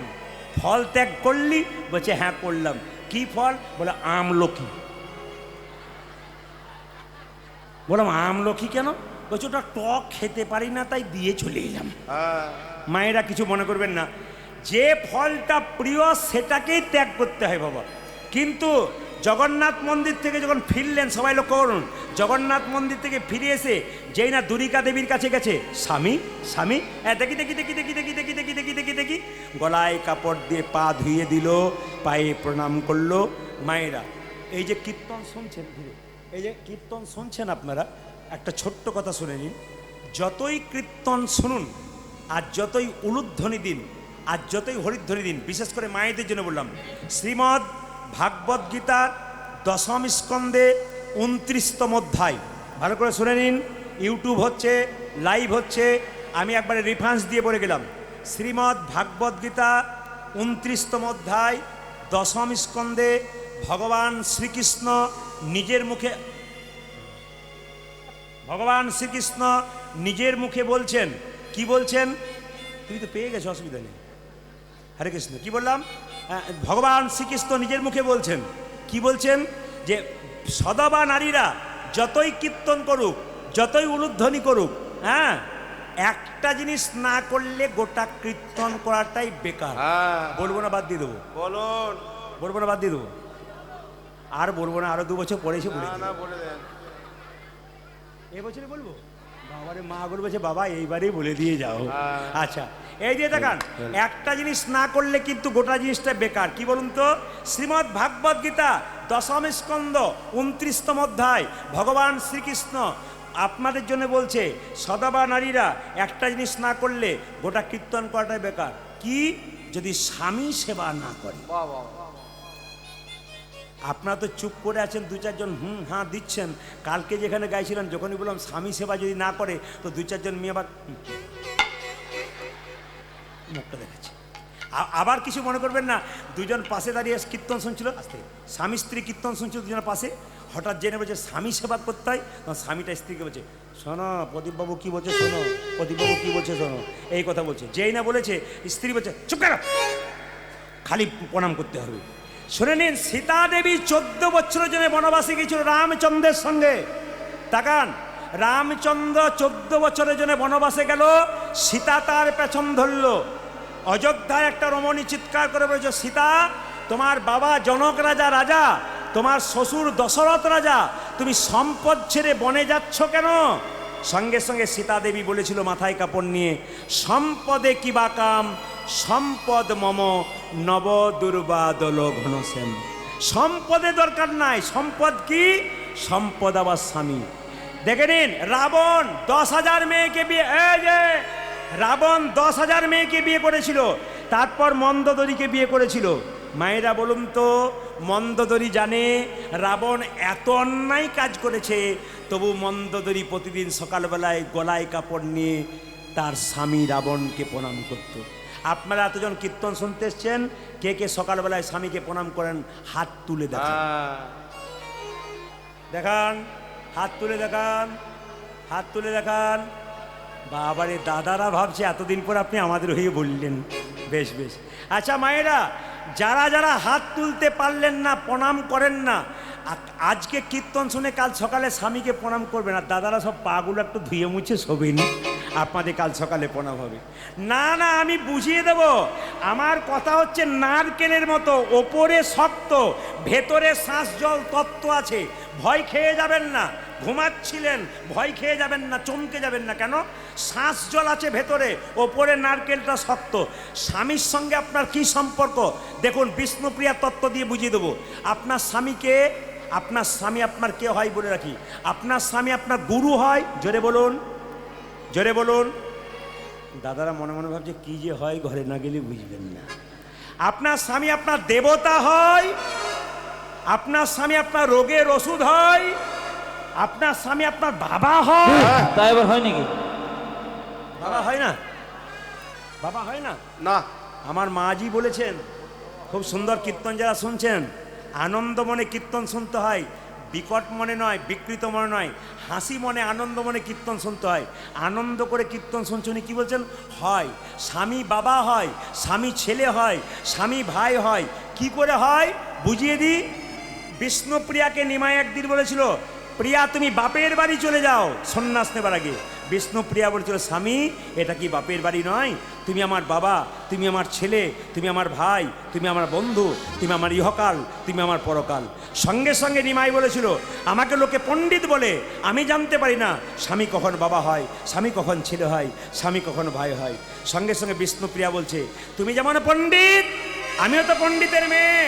ফল ত্যাগ করলি? বলছে হ্যাঁ করলাম। কি ফল? বলে আমলকি। বললাম আমলকি কেন? বলছে ওটা টক খেতে পারি না, তাই দিয়ে চলে এলাম। মায়েরা কিছু মনে করবেন না, যে ফলটা প্রিয় সেটাকেই ত্যাগ করতে হয় বাবা। কিন্তু জগন্নাথ মন্দির থেকে যখন ফিরলেন, সবাই লক্ষ্য করুন, জগন্নাথ মন্দির থেকে ফিরে এসে যেই না দুরিকা দেবীর কাছে গেছে, স্বামী স্বামী দেখি দেখি দেখি দেখি দেখি দেখি দেখি দেখি দেখি দেখি গলায় কাপড় দিয়ে পা ধুয়ে দিল, পায়ে প্রণাম করলো। মায়েরা, এই যে কীর্তন শুনছেন, এই যে কীর্তন শুনছেন আপনারা, একটা ছোট্ট কথা শুনে নিন। যতই কীর্তন শুনুন আর যতই উলুধ্বনি দিন আর যতই হরিধ্বনি দিন, বিশেষ করে মায়েদের জন্য বললাম, শ্রীমদ্ ভাগবত গীতার 10ম স্কন্ধে 29তম অধ্যায়, ভালো করে শুনে নিন। ইউটিউব হচ্ছে, লাইভ হচ্ছে, আমি একবারে রেফারেন্স দিয়ে বলে গেলাম। শ্রীমদ্ ভাগবত গীতা 29তম অধ্যায় 10ম স্কন্ধে ভগবান শ্রীকৃষ্ণ নিজের মুখে বলছেন। কি বলছেন? তুমি তো পেয়ে গেছো, অসুবিধা নেই। হরে কৃষ্ণ। কি বললাম? ভগবান শ্রীকৃষ্ণ নিজের মুখে বলছেন। কি বলছেন? যে সদবা নারীরা যতই কীর্তন করুক, যতই উলুধ্বনি করুক, হ্যাঁ, একটা জিনিস না করলে গোটা কীর্তন করাটাই বেকার। বলবো না, বাদ দিয়ে দেবো? বলুন। বলবো না, বাদ দিয়ে দেবো? আর বলবো না, আরো 2 বছর পরে এসে বলে দেন। এবছরে বলবো? বাবারে, মা বলছে বাবা এইবারেই বলে দিয়ে যাও। আচ্ছা, এই যে দেখান, একটা জিনিস না করলে কিন্তু গোটা জিনিসটা বেকার। কি বলুন তো? শ্রীমদ্ ভাগবত গীতা 10ম স্কন্ধ 29তম অধ্যায় ভগবান শ্রীকৃষ্ণ আপনাদের জন্য বলছে, সদবা নারীরা একটা জিনিস না করলে গোটা কীর্তন করাটাই বেকার। কি? যদি স্বামী সেবা না করে। আপনারা তো চুপ করে আছেন, 2-4 জন হ্যাঁ দিচ্ছেন। কালকে যেখানে গাইছিলেন, যখনই বললাম স্বামী সেবা যদি না করে, তো 2-4 জন মেয়ে আবার মুখটা দেখাচ্ছে। আবার কিছু মনে করবেন না, 2 জন পাশে দাঁড়িয়ে কীর্তন শুনছিল, আস্তে স্বামী স্ত্রী কীর্তন শুনছিল 2 জনের পাশে, হঠাৎ জেনে বলছে স্বামী সেবা করতে হয়, তখন স্বামীটা স্ত্রীকে বলছে, শোনো প্রদীপবাবু কী বলছে শোনো, প্রদীপবাবু কী বলছে শোনো, এই কথা বলছে। যেই না বলেছে, স্ত্রী বলছে চুপ করো, খালি প্রণাম করতে হবে। শুনে নিন, সীতা দেবী 14 বছরের জন্য বনবাসে গিয়েছিল রামচন্দ্রের সঙ্গে। তাকান, রামচন্দ্র 14 বছরের জন্য বনবাসে গেল, সীতা তার পেছন ধরল। অযোধ্যায় একটা রমণী চিৎকার করে বলেছে, সীতা, তোমার বাবা জনক রাজা রাজা, তোমার শ্বশুর দশরথ রাজা, তুমি সম্পদ ছেড়ে বনে যাচ্ছ কেন? সঙ্গে সঙ্গে সীতা দেবী বলেছিল মাথায় কাপড় নিয়ে, সম্পদে কিবা কাম, সম্পদ মম নব দুর্বাদল ঘনশ্যাম। সম্পদে দরকার নাই, সম্পদ কি? সম্পদ আবার স্বামী। দেখে নিন, রাবণ 10,000 মেয়েকে বিয়ে, এই যে রাবণ 10,000 মেয়েকে বিয়ে করেছিল, তারপর মন্দোদরীকে বিয়ে করেছিল। মায়েরা বলুন তো, মন্দোদরী জানে রাবণ এত অন্যায় কাজ করেছে, তবু মন্দোদরী প্রতিদিন সকালবেলায় গলায় কাপড় নিয়ে তার স্বামী রাবণকে প্রণাম করত। আপনারা এতজন কীর্তন শুনতে এসছেন, কে কে সকালবেলায় স্বামীকে প্রণাম করেন হাত তুলে দেখান, দেখান, হাত তুলে দেখান, হাত তুলে দেখান। বাবারে দাদারা ভাবছে এতদিন পর আপনি আমাদের হয়ে বললেন। বেশ বেশ। আচ্ছা মায়েরা, যারা যারা হাত তুলতে পারলেন না, প্রণাম করেন না, আজকে কীর্তন শুনে কাল সকালে স্বামীকে প্রণাম করবেন। আর দাদারা সব পাগুলো একটু ধুয়ে মুছে শোবেন, আপনাদের কাল সকালে প্রণাম হবে। না না, আমি বুঝিয়ে দেব। আমার কথা হচ্ছে নারকেলের মতো, ওপরে শক্ত, ভেতরে শ্বাস জল তত্ত্ব আছে। ভয় খেয়ে যাবেন না, ঘুমাচ্ছিলেন ভয় খেয়ে যাবেন না, চমকে যাবেন না। কেন? শ্বাস জল আছে ভেতরে, ওপরে নারকেলটা শক্ত। স্বামীর সঙ্গে আপনার কি সম্পর্ক দেখুন, বিষ্ণুপ্রিয়া তত্ত্ব দিয়ে বুঝিয়ে দেবো। আপনার স্বামীকে, আপনার স্বামী আপনার কে হয় বলে রাখি, আপনার স্বামী আপনার গুরু হয়। জোরে বলুন, জোরে বলুন। দাদারা মনে মনে ভাবছে কি যে হয়, ঘরে না গেলে বুঝবেন না। আপনার স্বামী আপনার দেবতা হয়, আপনার স্বামী আপনার রোগের ওষুধ হয়, আপনার স্বামী আপনার বাবা হয়। তাই এবার হয় নাকি? বাবা হয় না? বাবা হয় না? না, আমার মাজি বলেছেন, খুব সুন্দর কীর্তন যারা শুনছেন, আনন্দ মনে কীর্তন শুনতে হয়, বিকট মনে নয়, বিকৃত মনে নয়, হাসি মনে আনন্দ মনে কীর্তন শুনতে হয়। আনন্দ করে কীর্তন শুনছেন, কি বলছেন? হয়। স্বামী বাবা হয়, স্বামী ছেলে হয়, স্বামী ভাই হয়। কি করে হয় বুঝিয়ে দিই। বিষ্ণুপ্রিয়াকে নিমাই একদিন বলেছিল, প্রিয়া তুমি বাপের বাড়ি চলে যাও সন্ন্যাস নেবার আগে। বিষ্ণুপ্রিয়া বলেছিল, স্বামী এটা কি বাপের বাড়ি নয়? তুমি আমার বাবা, তুমি আমার ছেলে, তুমি আমার ভাই, তুমি আমার বন্ধু, তুমি আমার ইহকাল, তুমি আমার পরকাল। সঙ্গে সঙ্গে নিমাই বলেছিল, আমাকে লোকে পণ্ডিত বলে, আমি জানতে পারি না স্বামী কখন বাবা হয়, স্বামী কখন ছেলে হয়, স্বামী কখন ভাই হয়। সঙ্গে সঙ্গে বিষ্ণুপ্রিয়া বলছে, তুমি যেমন পণ্ডিত, আমিও তো পণ্ডিতের মেয়ে।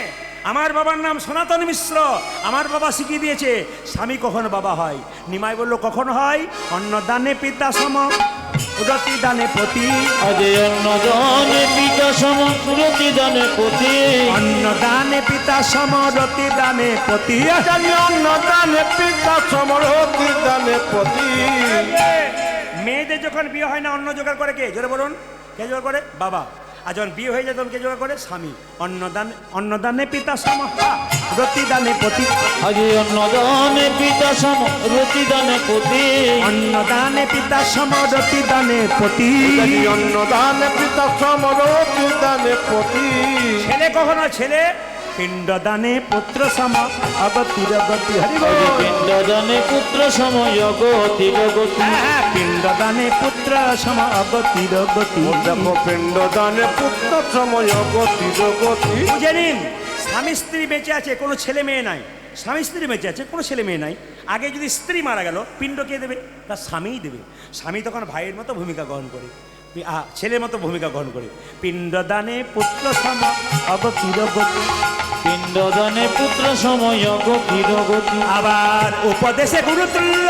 আমার বাবার নাম সনাতন মিশ্র, আমার বাবা শিখিয়ে দিয়েছে স্বামী কখন বাবা হয়। নিমাই বলল, কখন হয়? অন্নদানে পিতা সম, রতি দানে পতি। আজে অন্নদানে পিতা সম, রতি দানে পতি। অন্নদানে পিতা সম, রতি দানে পতি। অন্নদানে পিতা সমরতি দানে পতি। মেয়েদের যখন বিয়ে হয় না, অন্ন জোগাড় করে কে? জোরে বলুন, কে জোগাড় করে? বাবা। আর যখন বিয়ে হয়ে যায় তখন কে জোগাড় করে? স্বামী। অন্নদানে পিতা সম, রতি দানে পতি। আজে অন্নদানে পিতা সম, রতি দানে পতি। অন্নদানে পিতা সম, রতি দানে পতি। অন্নদানে পিতা সমরতি দানে পতি। ছেলে কখনো ছেলে, পিণ্ডদানে পুত্র সম, অগতির গতি। হরি বল। পিণ্ডদানে পুত্র সম, অগতির গতি। হ্যাঁ, পিণ্ডদানে পুত্র সম, অগতির গতি। দেখো পিণ্ডদানে পুত্র সময় গতির গতি। বুঝে নিন, স্বামী স্ত্রী বেঁচে আছে, কোনো ছেলে মেয়ে নাই। স্বামী স্ত্রী বেঁচে আছে, কোনো ছেলে মেয়ে নাই। আগে যদি স্ত্রী মারা গেল, পিণ্ড কে দেবে? তার স্বামীই দেবে। স্বামী তখন ভাইয়ের মতো ভূমিকা গ্রহণ করে, ছেলের মতো ভূমিকা গ্রহণ করে। পিণ্ডদানে পুত্র সম, অগতির গতি। পিণ্ডদানে পুত্র সম, অগতির গতি। আবার উপদেশে গুরুতুল্য,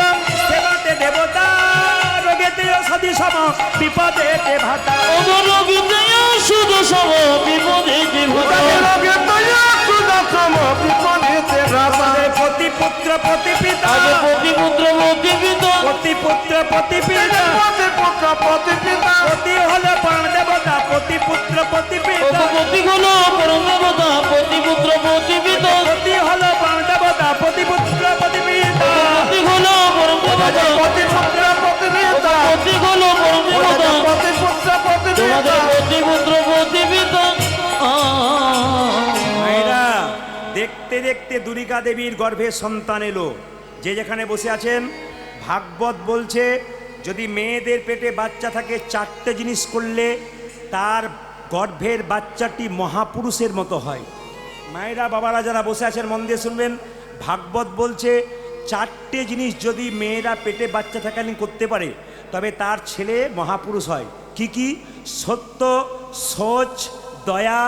সেবাতে দেবতা, রোগেতে সতী সম, বিপদেতে ভাতা। অবরোগীতে সুদ সম, বিপদেতে ভাতা। রোগে তয়া সুদা সম, বিপদেতে ভাতা। পতি পুত্র পতি পিতা। আগে পতি পুত্র পতি পিতা। পতি পুত্র পতি পিতা। পতি পুত্র পতি পিতা। পতি হলো প্রাণ দেবতা, পতি পুত্র পতি পিতা। পতি হলো পরম দেবতা, পতি পুত্র পতি পিতা। পতি হলো প্রাণ দেবতা, পতি পুত্র পতি পিতা। পতি হলো পরম দেবতা, পতি পুত্র পতি পিতা। পতি হলো পরম দেবতা। পতি পুত্র পতি পিতা। তোমাদের পতি পুত্র পতি পিতা। মায়েরা, দেখতে দেখতে দুর্গা দেবীর গর্ভে সন্তান এলো। যে যেখানে বসে আছেন, ভাগবত বলছে যদি মেয়েদের পেটে বাচ্চা থাকে, 4টে জিনিস করলে তার গর্ভের বাচ্চাটি মহাপুরুষের মতো হয়। মায়েরা বাবারা যারা বসে আছেন মন দিয়ে শুনবেন, ভাগবত বলছে 4টে জিনিস যদি মেয়েরা পেটে বাচ্চা থাকালীন করতে পারে, তবে তার ছেলে মহাপুরুষ হয়। কি কি? সত্য, সোচ, দয়া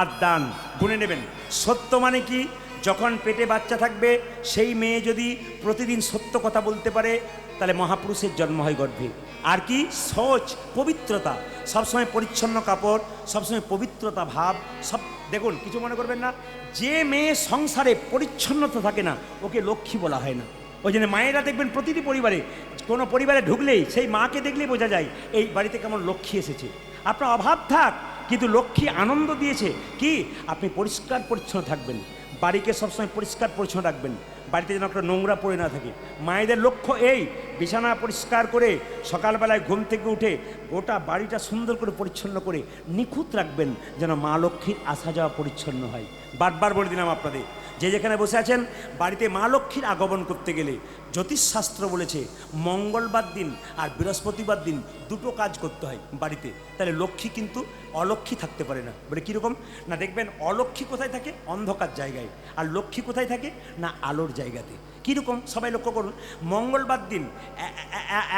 আর দান। গুনে নেবেন। সত্য মানে কি? যখন পেটে বাচ্চা থাকবে সেই মেয়ে যদি প্রতিদিন সত্য কথা বলতে পারে, তাহলে মহাপুরুষের জন্ম হয় গর্ভে। আর কি? সোচ, পবিত্রতা, সবসময় পরিচ্ছন্ন কাপড়, সবসময় পবিত্রতা ভাব। সব দেখুন, কিছু মনে করবেন না, যে মেয়ে সংসারে পরিচ্ছন্নতা থাকে না, ওকে লক্ষ্মী বলা হয় না। ওই জন্য মায়েরা দেখবেন প্রতিটি পরিবারে, কোনো পরিবারে ঢুকলেই সেই মাকে দেখলেই বোঝা যায় এই বাড়িতে কেমন লক্ষ্মী এসেছে। আপনার অভাব থাক, কিন্তু লক্ষ্মী আনন্দ দিয়েছে কি, আপনি পরিষ্কার পরিচ্ছন্ন থাকবেন, বাড়িকে সবসময় পরিষ্কার পরিচ্ছন্ন রাখবেন, বাড়িতে যেন একটা নোংরা পড়ে না থাকে। মায়েদের লক্ষ্য এই, বিছানা পরিষ্কার করে সকালবেলায় ঘুম থেকে উঠে গোটা বাড়িটা সুন্দর করে পরিচ্ছন্ন করে নিখুঁত রাখবেন, যেন মা লক্ষ্মীর আসা যাওয়া পরিচ্ছন্ন হয়। বারবার বলে দিলাম আপনাদের, যে যেখানে বসে আছেন, বাড়িতে মা লক্ষ্মীর আগমন করতে গেলে জ্যোতিষশাস্ত্র বলেছে মঙ্গলবার দিন আর বৃহস্পতিবার দিন দুটো কাজ করতে হয় বাড়িতে, তাহলে লক্ষ্মী কিন্তু অলক্ষ্মী থাকতে পারে না। বলে কীরকম না, দেখবেন অলক্ষ্মী কোথায় থাকে, অন্ধকার জায়গায়, আর লক্ষ্মী কোথায় থাকে না, আলোর জায়গাতে। কীরকম সবাই লক্ষ্য করুন, মঙ্গলবার দিন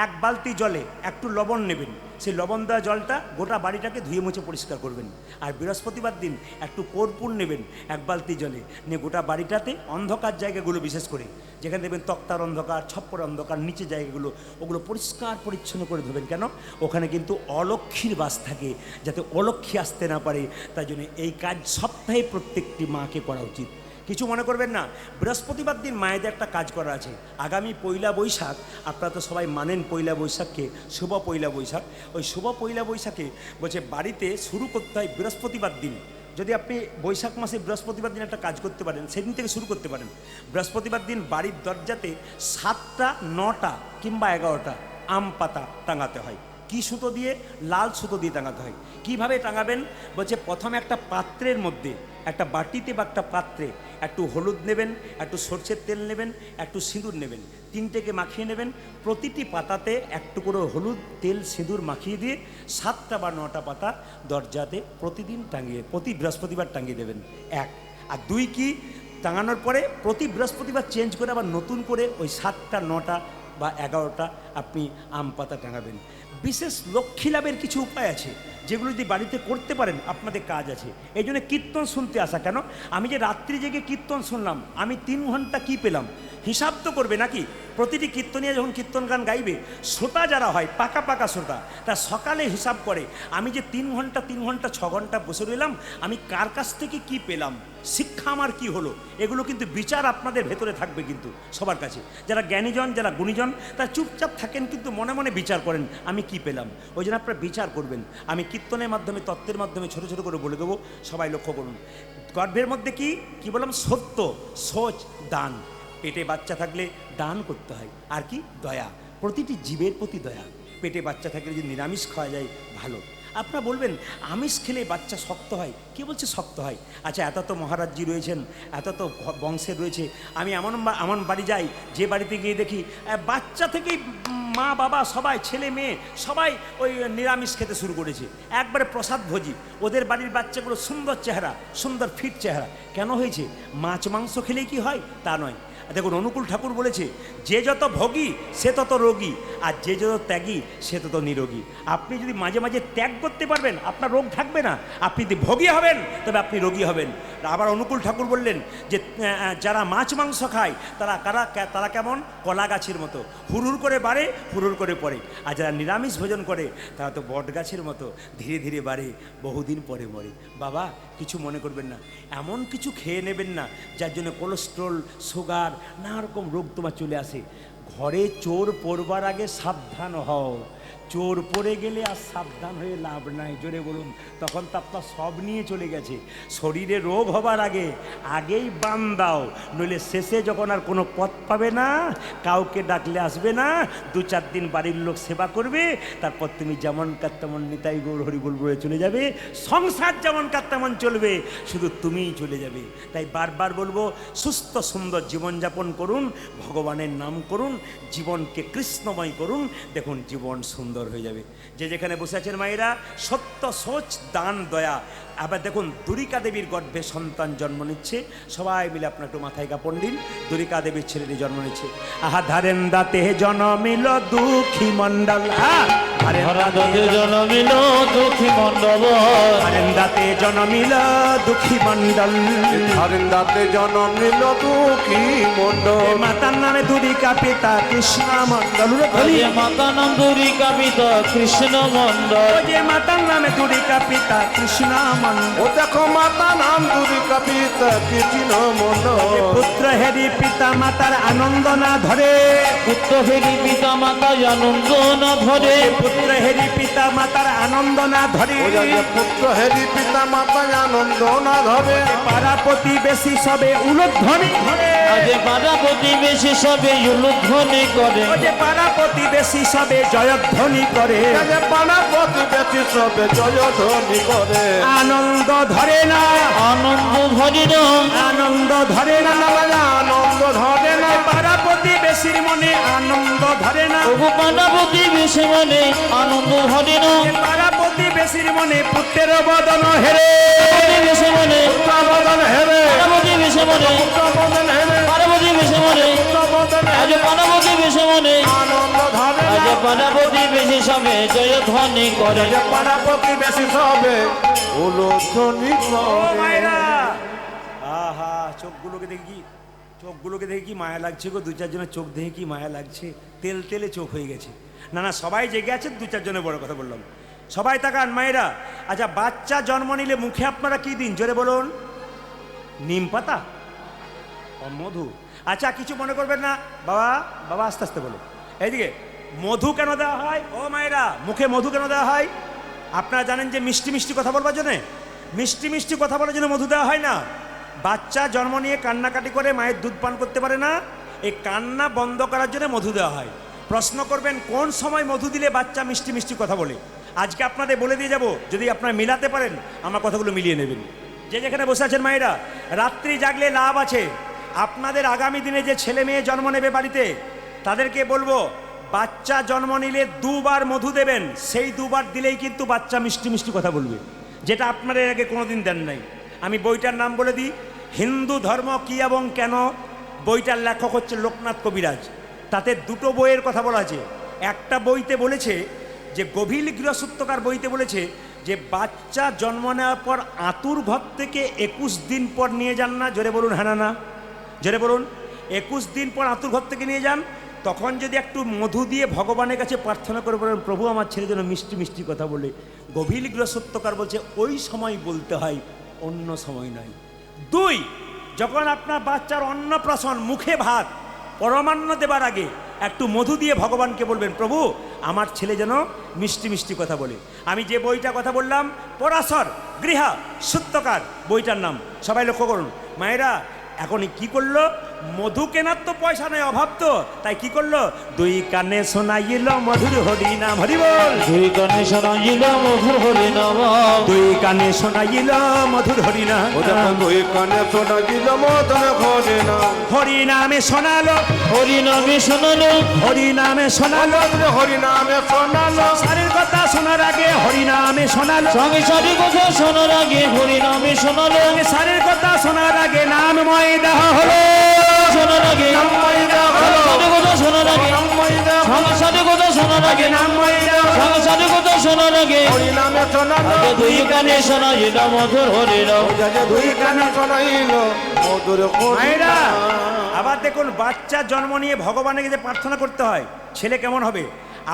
এক বালতি জলে একটু লবণ নেবেন, সেই লবণ দেওয়া জলটা গোটা বাড়িটাকে ধুয়ে মুছে পরিষ্কার করবেন। আর বৃহস্পতিবার দিন একটু কর্পূর নেবেন এক বালতি জলে, নিয়ে গোটা বাড়িটাতে অন্ধকার জায়গাগুলো, বিশেষ করে যেখানে দেখবেন তক্তার অন্ধকার, ছপ্পর অন্ধকার, নিচে জায়গাগুলো, ওগুলো পরিষ্কার পরিচ্ছন্ন করে ধোবেন। কেন, ওখানে কিন্তু অলক্ষ্মীর বাস থাকে, যাতে অলক্ষ্মী আসতে না পারে। তাই জন্য এই কাজ সপ্তাহে প্রত্যেকটি মাকে করা উচিত। কিছু মনে করবেন না। বৃহস্পতিবার দিন মায়েদের একটা কাজ করা আছে। আগামী পয়লা বৈশাখ, আপনারা তো সবাই মানেন পয়লা বৈশাখকে, শুভ পয়লা বৈশাখ। ওই শুভ পয়লা বৈশাখে বলছে বাড়িতে শুরু করতে হয় বৃহস্পতিবার দিন। যদি আপনি বৈশাখ মাসে বৃহস্পতিবার দিন একটা কাজ করতে পারেন, সেদিন থেকে শুরু করতে পারেন। বৃহস্পতিবার দিন বাড়ির দরজাতে 7টা 9টা কিংবা 11টা আম পাতা টাঙাতে হয়। কি সুতো দিয়ে? লাল সুতো দিয়ে টাঙাতে হয়। কিভাবে টাঙাবেন বলছে, প্রথমে একটা পাত্রের মধ্যে, একটা বাটিতে বা একটা পাত্রে একটু হলুদ নেবেন, একটু সরষের তেল নেবেন, একটু সিঁদুর নেবেন, তিনটেকে মাখিয়ে নেবেন। প্রতিটি পাতাতে একটু করে হলুদ, তেল, সিঁদুর মাখিয়ে দিয়ে 7টা বা 9টা পাতা দরজাতে প্রতিদিন টাঙিয়ে, প্রতি বৃহস্পতিবার টাঙিয়ে দেবেন। 1 আর 2 কি, টাঙানোর পরে প্রতি বৃহস্পতিবার চেঞ্জ করে আবার নতুন করে ওই 7টা 9টা বা 11টা আপনি আম পাতা টাঙাবেন। বিশেষ লক্ষ্মী লাভের কিছু উপায় আছে, যেগুলো যদি বাড়িতে করতে পারেন আপনাদের কাজ আছে। এই জন্য কীর্তন শুনতে আসা। কেন, আমি যে রাত্রি জেগে কীর্তন শুনলাম, আমি 3 ঘন্টা কি পেলাম, হিসাব তো করবে নাকি? প্রতিটি কীর্তনিয়া যখন কীর্তন গান গাইবে, শ্রোতা যারা হয় পাকা পাকা শ্রোতা, তা সকালে হিসাব করে আমি যে 3 ঘন্টা 6 ঘন্টা বসে রইলাম, আমি কার কাছ থেকে কি পেলাম, শিক্ষা আমার কি হলো, এগুলো কিন্তু বিচার আপনাদের ভেতরে থাকবে কিন্তু সবার কাছে। যারা জ্ঞানীজন, যারা গুণীজন, তারা চুপচাপ থাকেন কিন্তু মনে মনে বিচার করেন আমি কি পেলাম। ওই জন্য আপনারা বিচার করবেন। আমি কীর্তনের মাধ্যমে, তত্ত্বের মাধ্যমে ছোট ছোট করে বলে দেবো, সবাই লক্ষ্য করুন। গর্ভের মধ্যে কি বললাম, সত্য, সোচ, দান। পেটে বাচ্চা থাকলে দান করতে হয়। আর কি, দয়া, প্রতিটি জীবের প্রতি দয়া। পেটে বাচ্চা থাকলে যদি নিরামিষ খাওয়া যায় ভালো। আপনারা বলবেন আমিষ খেলে বাচ্চা শক্ত হয়, কে বলছে শক্ত হয়? আচ্ছা, এত তো মহারাজজি রয়েছেন, এত তো বংশের রয়েছে। আমি এমন বাড়ি যাই, যে বাড়িতে গিয়ে দেখি বাচ্চা থেকেই মা বাবা সবাই, ছেলে মেয়ে সবাই ওই নিরামিষ খেতে শুরু করেছে, একবারে প্রসাদ ভোজি। ওদের বাড়ির বাচ্চাগুলো সুন্দর চেহারা, সুন্দর ফিট চেহারা। কেন হয়েছে? মাছ মাংস খেলেই কি হয় তা নয়। দেখুন, অনুকূল ঠাকুর বলেছে, যে যত ভোগী সে তত রোগী, আর যে যত ত্যাগী সে তত নিরোগী। আপনি যদি মাঝে মাঝে ত্যাগ করতে পারবেন, আপনার রোগ থাকবে না। আপনি যদি ভোগী হবেন, তবে আপনি রোগী হবেন। আবার অনুকূল ঠাকুর বললেন যে যারা মাছ মাংস খায় তারা কেমন, কলা গাছের মতো, হুড়হুড় করে বাড়ে, হুড়হুড় করে পড়ে। আর যারা নিরামিষ ভোজন করে তারা তো বট গাছের মতো, ধীরে ধীরে বাড়ে, বহুদিন পরে মরে। বাবা, কিছু মনে করবেন না, এমন কিছু খেয়ে নেবেন না যার জন্য কোলেস্ট্রল, সুগার, নানা রকম রোগ তোমার চলে আসে। ঘরে চোর পড়বার আগে সাবধান হও। চোর পড়ে গেলে আর সাবধান হয়ে লাভ নাই, জোরে বলুন। তখন তো আপনার সব নিয়ে চলে গেছে। শরীরে রোগ হবার আগেই বান দাও, নইলে শেষে যখন আর কোনো পথ পাবে না, কাউকে ডাকলে আসবে না, 2-4 দিন বাড়ির লোক সেবা করবে, তারপর তুমি যেমন কার তেমন নিতাই গৌর হরি বল বলে চলে যাবে। সংসার যেমন কার তেমন চলবে, শুধু তুমিই চলে যাবে। তাই বারবার বলবো, সুস্থ সুন্দর জীবনযাপন করুন, ভগবানের নাম করুন, জীবনকে কৃষ্ণময় করুন, দেখুন জীবন সুন্দর হয়ে যাবে। যে যেখানে বসে আছেন মায়েরা, সত্য, সোচ, দান, দয়া। আবার দেখুন, দুরিকা দেবীর গর্ভে সন্তান জন্ম নিচ্ছে। সবাই মিলে আপনার একটু মাথায় কাপড় দিন। দুরিকা দেবীর ছেলেটি জন্ম নিচ্ছে। আহা ধারেন দাতে জনমিল দুঃখী মণ্ডল, জনমিল দুঃখী মণ্ডল, ধারেন দাতে জনমিল দুঃখী মণ্ডল, ধারেন দাতে জনমিল দুঃখী মণ্ডল। মাতার নামে দুরিকা, পিতা কৃষ্ণ মণ্ডল। মাতা নাম দুরিকা, পিতা কৃষ্ণ মণ্ডল। যে মাতার নামে দুরিকা, পিতা কৃষ্ণ মন ও দেখো মাতা নাম দুর্গা পিতা কি চিহ্ন মন পুত্র হেরি পিতা মাতার আনন্দ না ধরে পুত্র হেরি পিতা মাতা আনন্দ না ধরে পুত্র হেরি পিতা মাতার আনন্দ না ধরে ও যে পুত্র হেরি পিতা মাতা আনন্দ না ধরে পাড়া প্রতিবেশী সবে উলুধ্বনি ধরে আজ পাড়া প্রতিবেশী সবে উলুধ্বনি করে ও যে পাড়া প্রতিবেশী সবে জয়ধ্বনি করে যে পাড়া প্রতিবেশী সবে জয়ধ্বনি করে আনন্দ ধরে না আনন্দ ধরে না আনন্দ ধরে না আনন্দ ধরে না পাড়া প্রতিবেশীর মনে আনন্দ ধরে না তবু পাড়া প্রতিবেশী মানে আনন্দ ধরে না পাড়া প্রতিবেশীর মনে পুত্রের বদন হেরে প্রতিবেশী মানে বদন হেরে পাড়া প্রতিবেশী মানে বদন হেরে পাড়া প্রতিবেশী মানে বদন আজ পাড়া প্রতিবেশী মানে আনন্দ ধরে আজ পাড়া প্রতিবেশী সবে জয়ধ্বনি করে যে পাড়া প্রতিবেশী সবে উলুধ্বনি ও করে মায়েরা আহা চোখগুলোকে দেখি চোখগুলোকে দেখে কি মায়া লাগছে গো, দু চারজনের চোখ দেখে কি মায়া লাগছে, তেল তেলে চোখ হয়ে গেছে। না না সবাই জেগে আছেন, দু চারজনের বড় কথা বললাম। সবাই তাকান মায়েরা। আচ্ছা বাচ্চা জন্ম নিলে মুখে আপনারা কি দিন জোরে বলুন? নিম পাতা, মধু। আচ্ছা কিছু মনে করবেন না বাবা, বাবা আস্তে আস্তে বলো। এইদিকে মধু কেন দেওয়া হয় ও মায়েরা? মুখে মধু কেন দেওয়া হয়? আপনারা জানেন যে মিষ্টি মিষ্টি কথা বলবার জন্যে, মিষ্টি মিষ্টি কথা বলার জন্য মধু দেওয়া হয় না। বাচ্চা জন্ম নিয়ে কান্নাকাটি করে মায়ের দুধ পান করতে পারে না, এই কান্না বন্ধ করার জন্য মধু দেওয়া হয়। প্রশ্ন করবেন কোন সময় মধু দিলে বাচ্চা মিষ্টি মিষ্টি কথা বলে? আজকে আপনাদের বলে দিয়ে যাব, যদি আপনারা মিলাতে পারেন আমার কথাগুলো মিলিয়ে নেবেন। যে যেখানে বসে আছেন মায়েরা, রাত্রি জাগলে লাভ আছে। আপনাদের আগামী দিনে যে ছেলে মেয়ে জন্ম নেবে বাড়িতে, তাদেরকে বলবো বাচ্চা জন্ম নিলে দুবার মধু দেবেন। সেই দুবার দিলেই কিন্তু বাচ্চা মিষ্টি মিষ্টি কথা বলবে, যেটা আপনারা এর আগে কোনোদিন দেন নাই। আমি বইটার নাম বলে দিই, হিন্দু ধর্ম কি এবং কেন। বইটার লেখক হচ্ছে লোকনাথ কবিরাজ। তাতে দুটো বইয়ের কথা বলা আছে। একটা বইতে বলেছে যে গভীর গৃহসূত্রকার বইতে বলেছে যে বাচ্চা জন্ম নেওয়ার পর আতুর ঘর থেকে 21 দিন পর নিয়ে যান না, জোরে বলুন হ্যাঁ না? জোরে বলুন। 21 দিন পর আতুর ঘর থেকে নিয়ে যান, তখন যদি একটু মধু দিয়ে ভগবানের কাছে প্রার্থনা করে বলেন প্রভু আমার ছেলে যেন মিষ্টি মিষ্টি কথা বলে, গভীর গৃহসূত্রকার বলছে ওই সময় বলতে হয়, অন্য সময় নয়। 2, যখন আপনার বাচ্চার অন্নপ্রাশন, মুখে ভাত, পরমান্ন দেবার আগে একটু মধু দিয়ে ভগবানকে বলবেন প্রভু আমার ছেলে যেন মিষ্টি মিষ্টি কথা বলে। আমি যে বইটা কথা বললাম পরাশর গৃহা সূত্রকার, বইটার নাম সবাই লক্ষ্য করুন। মায়েরা এখন কি করলো? মধু কেনার তো পয়সা নেই, অভাব তো, তাই কি করলো? 2 কানে শোনাইল মধুর হরি নাম, হরি বল। 2 কানে শোনাইল মধুর হরি নাম, 2 কানে শোনাইল মধুর হরি নাম। ও যখন 2 কানে শোনাইল মধুর হরি নাম, হরি নামে শোনালো, হরি নামে শোনালো, হরি নামে শোনালো, হরি নামে শোনালো। সংসারের কথা শোনার আগে হরি নামে শোনালো, সংসারের কথা শোনার আগে হরি নামে শোনালো, সংসারের কথা শোনার আগে নামময় দেহ হলো, শোনার আগে সংসারের কথা শোনার আগে, সংসারের কথা শোনার আগে, নামময় দেহ হলো। সংসারের কথা শোনার আগে হরি নামে শোনালো, আগে 2 কানে শোনাইল মধুর হরি নাম। 2 কানে শোনাইল মধুর হরি মায়েরা নাম। আবার দেখুন বাচ্চা জন্ম নিয়ে ভগবানের কাছে প্রার্থনা করতে হয়, ছেলে কেমন হবে।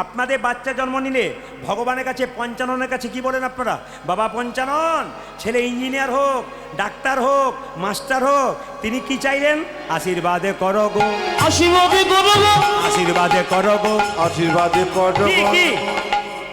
আপনাদের বাচ্চা জন্ম নিলে ভগবানের কাছে, পঞ্চাননের কাছে কি বলেন আপনারা? বাবা পঞ্চানন ছেলে ইঞ্জিনিয়ার হোক, ডাক্তার হোক, মাস্টার হোক, তিনি কি চাইলেন? আশীর্বাদে করো গো, আশীর্বাদে করো গো, আশীর্বাদে করো গো, আশীর্বাদে করো কি কি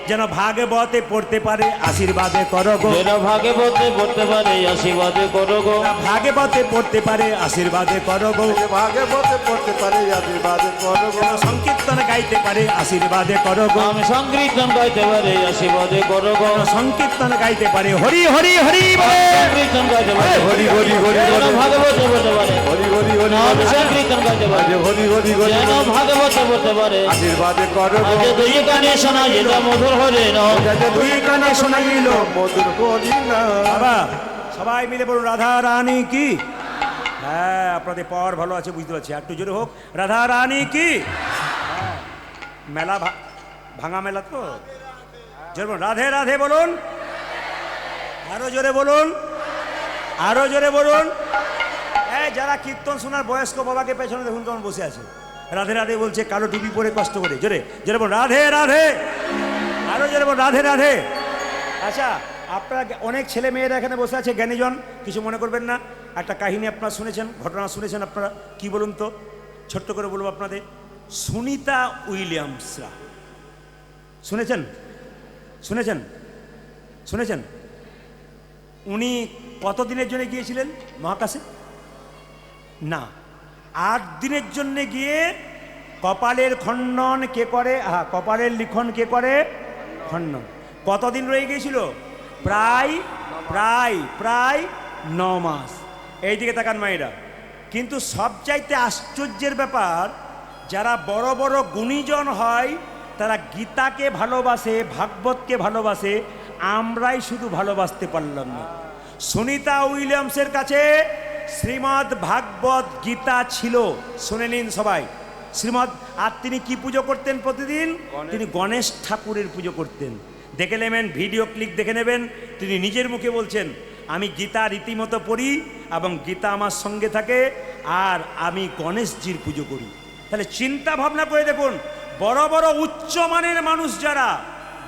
যেন ভাগবতে পড়তে পারে, আশীর্বাদে করো গো, যেন ভাগবতে পড়তে পারে, আশীর্বাদে করো গো, ভাগবতে পড়তে পারে, আশীর্বাদে করো গো, ভাগবতে পড়তে পারে, আশীর্বাদে করো গো। সংকীর্তন গাইতে পারে, আশীর্বাদে করো গো, আমি সংকীর্তন গাইতে পারে, আশীর্বাদে করো গো, সংকীর্তন গাইতে পারে, হরি হরি হরি বলে, সংকীর্তন গাইতে পারে, হরি হরি হরি যেন হরি ভাগবতে পড়তে পারে, হরি হরি হরি আমি সংকীর্তন গাইতে পারে, হরি হরি হরি যেন ভাগবতে পড়তে পারে, আশীর্বাদে করো গো। আজ 2 কানে শোনাইল মধুর হরি নাম। 2 কানে শোনাইল মধুর হরি নাম। বাবা সবাই মিলে বলুন রাধা রানী কি। হ্যাঁ আপনাদের পাওয়ার ভালো আছে বুঝতে পারছি, একটু জোরে হোক রাধা রানী কি। হ্যাঁ, মেলা ভাঙা মেলা তো, জোরে বলুন রাধে রাধে বলুন, আরো জোরে বলুন, আরো জোরে বলুন। এই যারা কীর্তন শোনার বয়স্ক বাবাকে পেছনে দেখুন কেমন বসে আছে, রাধে রাধে বলছে, কালো টুপি পরে কষ্ট করে, জোরে জোরে বলুন রাধে রাধে, আরো জোরে বলুন রাধে রাধে। আচ্ছা আপনারা অনেক ছেলে মেয়েরা এখানে বসে আছে জ্ঞানীজন, কিছু মনে করবেন না। একটা কাহিনী আপনারা শুনেছেন, ঘটনা শুনেছেন আপনারা, কি বলুন তো, ছোট্ট করে বলবো আপনাদের। সুনিতা উইলিয়ামসরা শুনেছেন? শুনেছেন? শুনেছেন? উনি কতদিনের জন্য গিয়েছিলেন মহাকাশে? না, 8 দিনের জন্য গিয়ে কপালের খণ্ডন কে করে? কপালের লিখন কে করে? খণ্ডন। কতদিন রয়ে গিয়েছিল? প্রায় প্রায় প্রায় 9 মাস। এইদিকে তাকান মায়েরা। কিন্তু সবচাইতে আশ্চর্যের ব্যাপার, যারা বড় বড় গুণীজন হয় তারা গীতাকে ভালোবাসে, ভাগবতকে ভালোবাসে, আমরাই শুধু ভালোবাসতে পারলাম না। সুনিতা উইলিয়ামসের কাছে শ্রীমদ্ ভাগবত গীতা ছিল, শুনে নিন সবাই। শ্রীমদ্, আর তিনি কি পুজো করতেন প্রতিদিন? তিনি গণেশ ঠাকুরের পুজো করতেন। দেখে নেবেন, ভিডিও ক্লিপ দেখে নেবেন, তিনি নিজের মুখে বলছেন, আমি গীতা রীতিমতো পড়ি এবং গীতা আমার সঙ্গে থাকে, আর আমি গণেশজির পুজো করি। তাহলে চিন্তা ভাবনা করে দেখুন, বড় বড় উচ্চমানের মানুষ যারা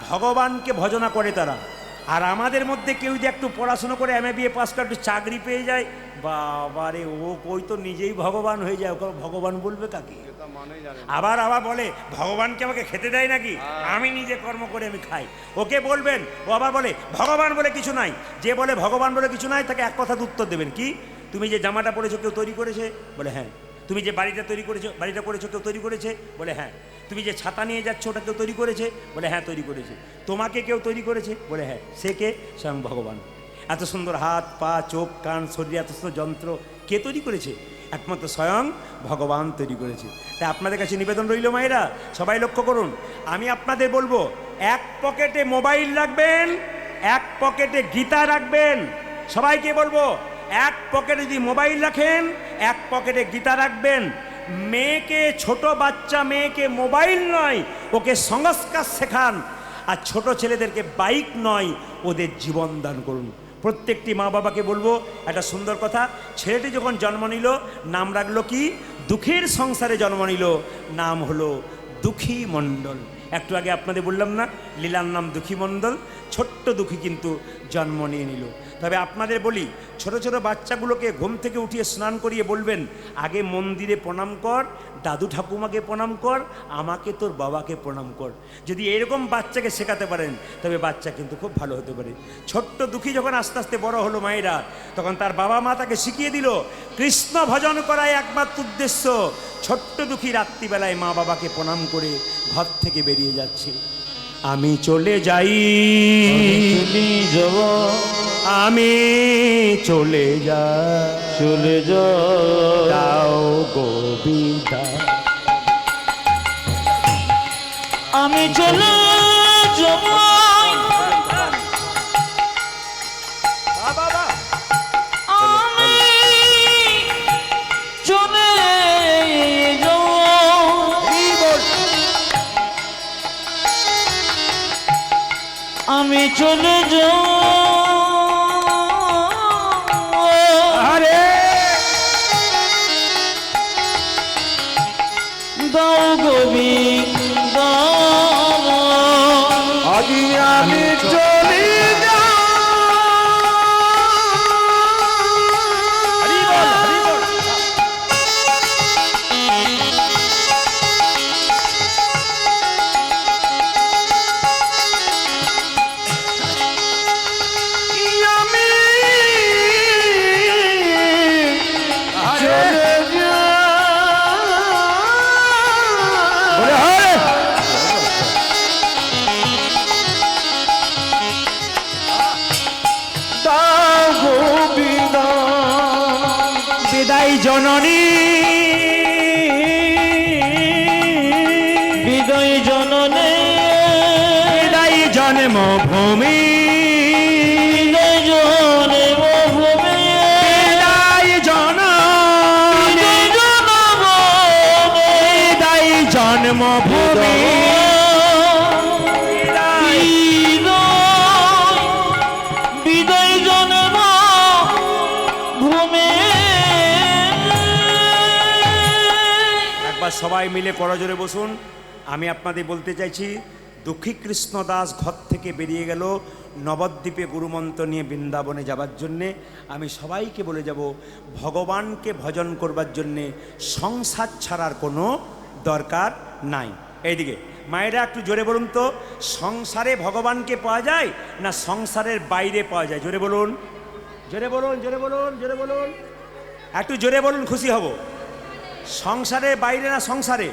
ভগবানকে ভজনা করে তারা, আর আমাদের মধ্যে কেউ যদি একটু পড়াশুনো করে MA BA পাস করে একটু চাকরি পেয়ে যায়, বাবারে ও কই তো নিজেই ভগবান হয়ে যায়, ওকে ভগবান বলবে কাকে? আবার আবার বলে ভগবানকে আমাকে খেতে দেয় নাকি, আমি নিজে কর্ম করে আমি খাই, ওকে বলবেন। ও আবার বলে ভগবান বলে কিছু নাই। যে বলে ভগবান বলে কিছু নাই তাকে এক কথাতে উত্তর দেবেন, কি? তুমি যে জামাটা পরেছো কেউ তৈরি করেছে? বলে হ্যাঁ। তুমি যে বাড়িটা তৈরি করেছো, বাড়িটা করেছো কেউ তৈরি করেছে? বলে হ্যাঁ। তুমি যে ছাতা নিয়ে যাচ্ছ ওটা কেউ তৈরি করেছে? বলে হ্যাঁ তৈরি করেছে। তোমাকে কেউ তৈরি করেছে? বলে হ্যাঁ। সে কে? স্বয়ং ভগবান। এত সুন্দর হাত পা চোখ কান শরীর, এত সুন্দর যন্ত্র কে তৈরি করেছে? একমাত্র স্বয়ং ভগবান তৈরি করেছে। তাই আপনাদের কাছে নিবেদন রইল মায়েরা, সবাই লক্ষ্য করুন। আমি আপনাদের বলবো, এক পকেটে মোবাইল রাখবেন, এক পকেটে গীতা রাখবেন। সবাইকে বলবো, এক পকেটে যদি মোবাইল রাখেন, এক পকেটে গীতা রাখবেন। মেয়েকে, ছোট বাচ্চা মেয়েকে মোবাইল নয়, ওকে সংস্কার শেখান। আর ছোট ছেলেদেরকে বাইক নয়, ওদের জীবন দান করুন। প্রত্যেকটি মা বাবাকে বলবো একটা সুন্দর কথা, ছেলেটি যখন জন্ম নিল নাম রাখলো কি? দুঃখের সংসারে জন্ম নিল, নাম হলো দুঃখী মণ্ডল। একটু আগে আপনাদের বললাম না, লীলার নাম দুঃখী মণ্ডল। ছোট্ট দুঃখী কিন্তু জন্ম নিয়ে নিল। তবে আপনাদের বলি, ছোট ছোট বাচ্চাগুলোকে ঘুম থেকে উঠিয়ে স্নান করিয়ে বলবেন, আগে মন্দিরে প্রণাম কর, দাদু ঠাকুমাকে প্রণাম কর, আমাকে তোর বাবাকে প্রণাম কর। যদি এরকম বাচ্চাকে শেখাতে পারেন তবে বাচ্চা কিন্তু খুব ভালো হতে পারে। ছোট্ট দুঃখী যখন আস্তে আস্তে বড় হলো মায়েরা, তখন তার বাবা মা তাকে শিখিয়ে দিল কৃষ্ণ ভজন করাই একমাত্র উদ্দেশ্য। ছোট্ট দুঃখী রাত্রিবেলায় মা বাবাকে প্রণাম করে ঘর থেকে বেরিয়ে যাচ্ছে। আমি চলে যাই, আমি চলে যাই, চলে যাও গোবিন্দা, আমি চলে যাব, আমি চলে যাব, আমি চলে যাব, দাও গোবিন্দ, আজি আমি চলি বিদায় জননী, বিদায় জননে, বিদায় জন্মভূমি, বিদায় জন্মভূমি, বিদায় জননী, বিদায় জন্মভূমি, বিদায় জন্মভূমি। একবার সবাই মিলে করজোরে বসুন। আমি আপনাদের বলতে চাইছি, দুঃখী কৃষ্ণদাস ঘর থেকে বেরিয়ে গেল নবদ্বীপে গুরুমন্ত্র নিয়ে বৃন্দাবনে যাবার জন্যে। আমি সবাইকে বলে যাব, ভগবানকে ভজন করবার জন্যে সংসার ছাড়ার কোনো দরকার নাই। এইদিকে মায়েরা একটু জোরে বলুন তো, সংসারে ভগবানকে পাওয়া যায় না সংসারের বাইরে পাওয়া যায়? জোরে বলুন, জোরে বলুন, জোরে বলুন, জোরে বলুন, একটু জোরে বলুন, খুশি হব। সংসারের বাইরে না সংসারে?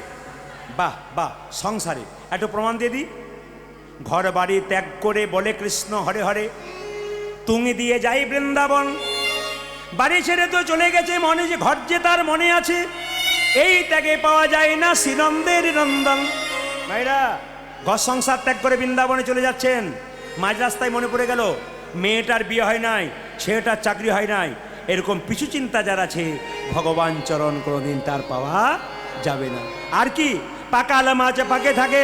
বাহ বাহ, সংসারে। একটু প্রমাণ দিয়ে দিই। ঘর বাড়ি ত্যাগ করে বলে কৃষ্ণ হরে হরে, তুমি দিয়ে যাই বৃন্দাবন। বাড়ি ছেড়ে তো চলে গেছে, মনে যে ঘর যে তার মনে আছে, এই ত্যাগে পাওয়া যায় না শ্রীনন্দের নন্দন। ভাইরা, ঘর সংসার ত্যাগ করে বৃন্দাবনে চলে যাচ্ছেন, মাঝ রাস্তায় মনে পড়ে গেল মেয়েটার বিয়ে হয় নাই, ছেলেটার চাকরি হয় নাই, এরকম পিছু চিন্তা যার আছে, ভগবান চরণ কোনোদিন তার পাওয়া যাবে না। আর কি, পাকালা মাছ পাকে থাকে,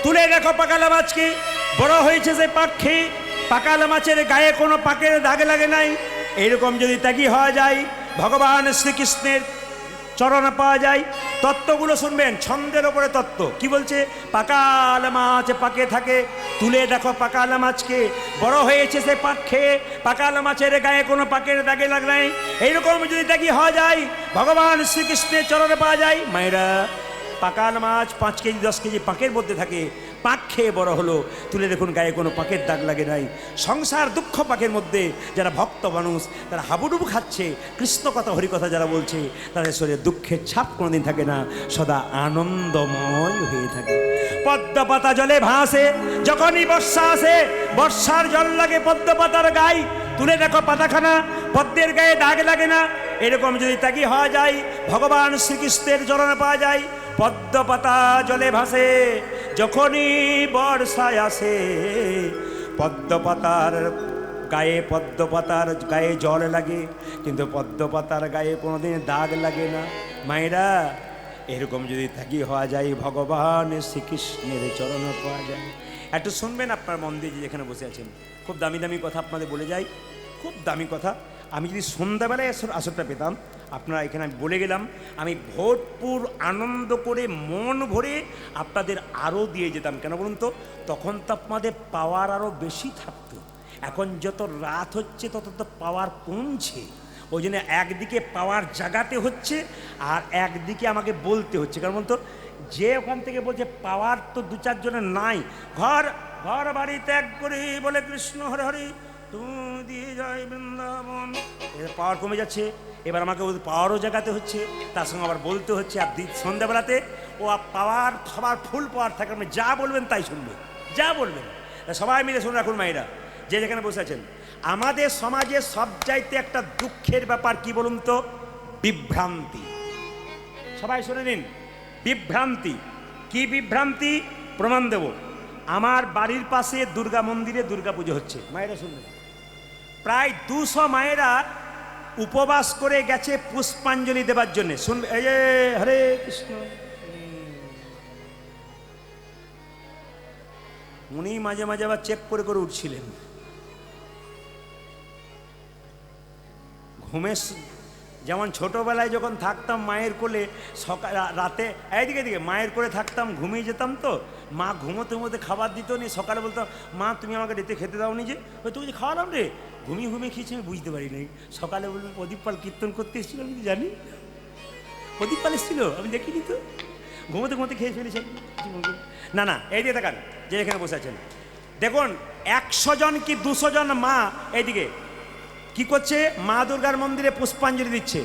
তুলে দেখো পাকালা মাছকে, বড় হয়েছে সে পাক খেয়ে, পাকালা মাছের গায়ে কোনো পাকের দাগ লাগে নাই। এইরকম যদি ত্যাগী হওয়া যায়, ভগবান শ্রীকৃষ্ণের চরণ পাওয়া যায়। তত্ত্বগুলো শুনবেন, ছন্দের ওপরে তত্ত্ব কি বলছে? পাকাল মাছ পাকে থাকে, তুলে দেখো পাকাল মাছকে, বড় হয়েছে সে পাক খেয়ে, পাকাল মাছের গায়ে কোনো পাকের দাগে লাগ নাই। এইরকম যদি ত্যাগী হওয়া যায়, ভগবান শ্রীকৃষ্ণের চরণে পাওয়া যায়। মায়েরা, পাকাল মাছ 5 কেজি 10 কেজি পাকের মধ্যে থাকে, পাক খেয়ে বড় হলো, তুলে দেখুন গায়ে কোনো পাকের দাগ লাগে নাই। সংসার দুঃখ পাকের মধ্যে যারা ভক্ত মানুষ, তারা হাবুডুবু খাচ্ছে, কৃষ্ণ কথা হরি কথা যারা বলছে, তাদের শরীরে দুঃখের ছাপ কোনোদিন থাকে না, সদা আনন্দময় হয়ে থাকে। পদ্ম পাতা জলে ভাসে, যখনই বর্ষা আসে, বর্ষার জল লাগে পদ্ম পাতার গায়ে, তুলে দেখো পাতাখানা, পদ্মের গায়ে দাগ লাগে না। এরকম যদি ত্যাগী হওয়া যায়, ভগবান শ্রীকৃষ্ণের চরণে পাওয়া যায়। পদ্ম পাতা জলে ভাসে, যখনই বর্ষায় আসে, পদ্ম পাতার গায়ে জল লাগে, কিন্তু পদ্ম পাতার গায়ে কোনোদিন দাগ লাগে না। মায়েরা, এরকম যদি ত্যাগী হওয়া যায়, ভগবান শ্রীকৃষ্ণের চরণে পাওয়া যায়। একটু শুনবেন আপনার মন দিয়ে, যেখানে বসে আছেন, খুব দামি দামি কথা আপনাদের বলে যাই, খুব দামি কথা। আমি যদি সন্ধ্যাবেলায় আসরটা পেতাম, আপনারা এখানে আমি বলে গেলাম, আমি ভরপুর আনন্দ করে মন ভরে আপনাদের আরও দিয়ে যেতাম। কেন বলুন তো? তখন তো আপনাদের পাওয়ার আরও বেশি থাকতো। এখন যত রাত হচ্ছে তত তো পাওয়ার কমছে। ওই জন্য একদিকে পাওয়ার জাগাতে হচ্ছে, আর একদিকে আমাকে বলতে হচ্ছে। কারণ বলুন তো, যে ওখান থেকে বলছে পাওয়ার তো 2-4 জনের নাই, ঘর বাড়ি ত্যাগ করে বলে কৃষ্ণ হরে হরে, তুমি দিয়ে যাই বৃন্দাবন, পাওয়ার কমে যাচ্ছে। এবার আমাকে পাওয়ারও জাগাতে হচ্ছে, তার সঙ্গে আবার বলতে হচ্ছে। আর সন্ধ্যাবেলাতে ও পাওয়ার সবার ফুল পাওয়ার থাকে, আপনি যা বলবেন তাই শুনবে, যা বলবেন। সবাই মিলে শুনে রাখুন মায়েরা, যে যেখানে বসে আছেন, আমাদের সমাজে সবচাইতে একটা দুঃখের ব্যাপার কি বলুন তো? বিভ্রান্তি। সবাই শুনে নিন, বিভ্রান্তি। কি বিভ্রান্তি? প্রমাণ দেব। আমার বাড়ির পাশে দুর্গা মন্দিরে দুর্গা পুজো হচ্ছে, মায়েরা শুনবেন। প্রায় 200 মায়েরা উপবাস করে গেছে পুষ্পাঞ্জলি দেবার জন্য। শুনবে, এই যে হরে কৃষ্ণ, উনি মাঝে মাঝে আবার চেক করে করে উঠছিলেন। ঘুমে, যেমন ছোটোবেলায় যখন থাকতাম মায়ের কোলে, সকাল রাতে এইদিকে দিকে মায়ের কোলে থাকতাম, ঘুমিয়ে যেতাম, তো মা ঘুমোতে ঘুমোতে খাবার দিত নি। সকালে বলতাম, মা তুমি আমাকে রেতে খেতে দাও নি, যে ওই তুমি যে খাওয়ালাম রে, ঘুমিয়ে ঘুমিয়ে খেয়েছি, আমি বুঝতে পারি নাই। সকালে বললাম, প্রদীপ পাল কীর্তন করতে এসেছিল, আমি জানি প্রদীপ পাল এসেছিল, আমি দেখিনি তো, ঘুমোতে ঘুমোতে খেয়ে ফেলেছেন। না না, এই দিয়ে দেখান, যে এখানে বসে আছেন, দেখুন 100 জন কি 200 জন মা এইদিকে কি করছে? মা দুর্গার মন্দিরে পুষ্পাঞ্জলি দিচ্ছে।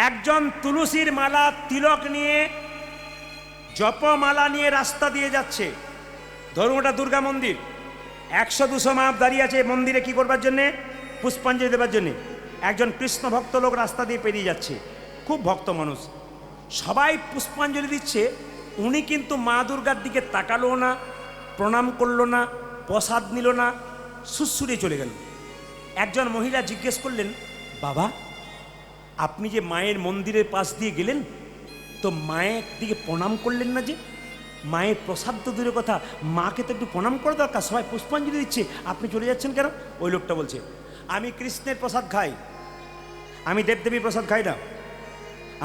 একজন তুলসীর মালা তিলক নিয়ে, জপমালা নিয়ে রাস্তা দিয়ে যাচ্ছে। ধরুন ওটা দুর্গা মন্দির, 100-200 মা দাঁড়িয়ে আছে মন্দিরে কি করবার জন্যে? পুষ্পাঞ্জলি দেবার জন্যে। একজন কৃষ্ণ ভক্ত লোক রাস্তা দিয়ে পেরিয়ে যাচ্ছে, খুব ভক্ত মানুষ, সবাই পুষ্পাঞ্জলি দিচ্ছে। উনি কিন্তু মা দুর্গার দিকে তাকালো না, প্রণাম করলো না, প্রসাদ নিল না, সুসুরে চলে গেল। একজন মহিলা জিজ্ঞেস করলেন, বাবা আপনি যে মায়ের মন্দিরের পাশ দিয়ে গেলেন, তো মায়ের দিকে প্রণাম করলেন না যে? মায়ের প্রসাদ তো দূরের কথা, মাকে তো একটু প্রণাম করা দরকার, সবাই পুষ্পাঞ্জলি দিচ্ছে, আপনি চলে যাচ্ছেন কেন? ওই লোকটা বলছে, আমি কৃষ্ণের প্রসাদ খাই, আমি দেবদেবীর প্রসাদ খাই না,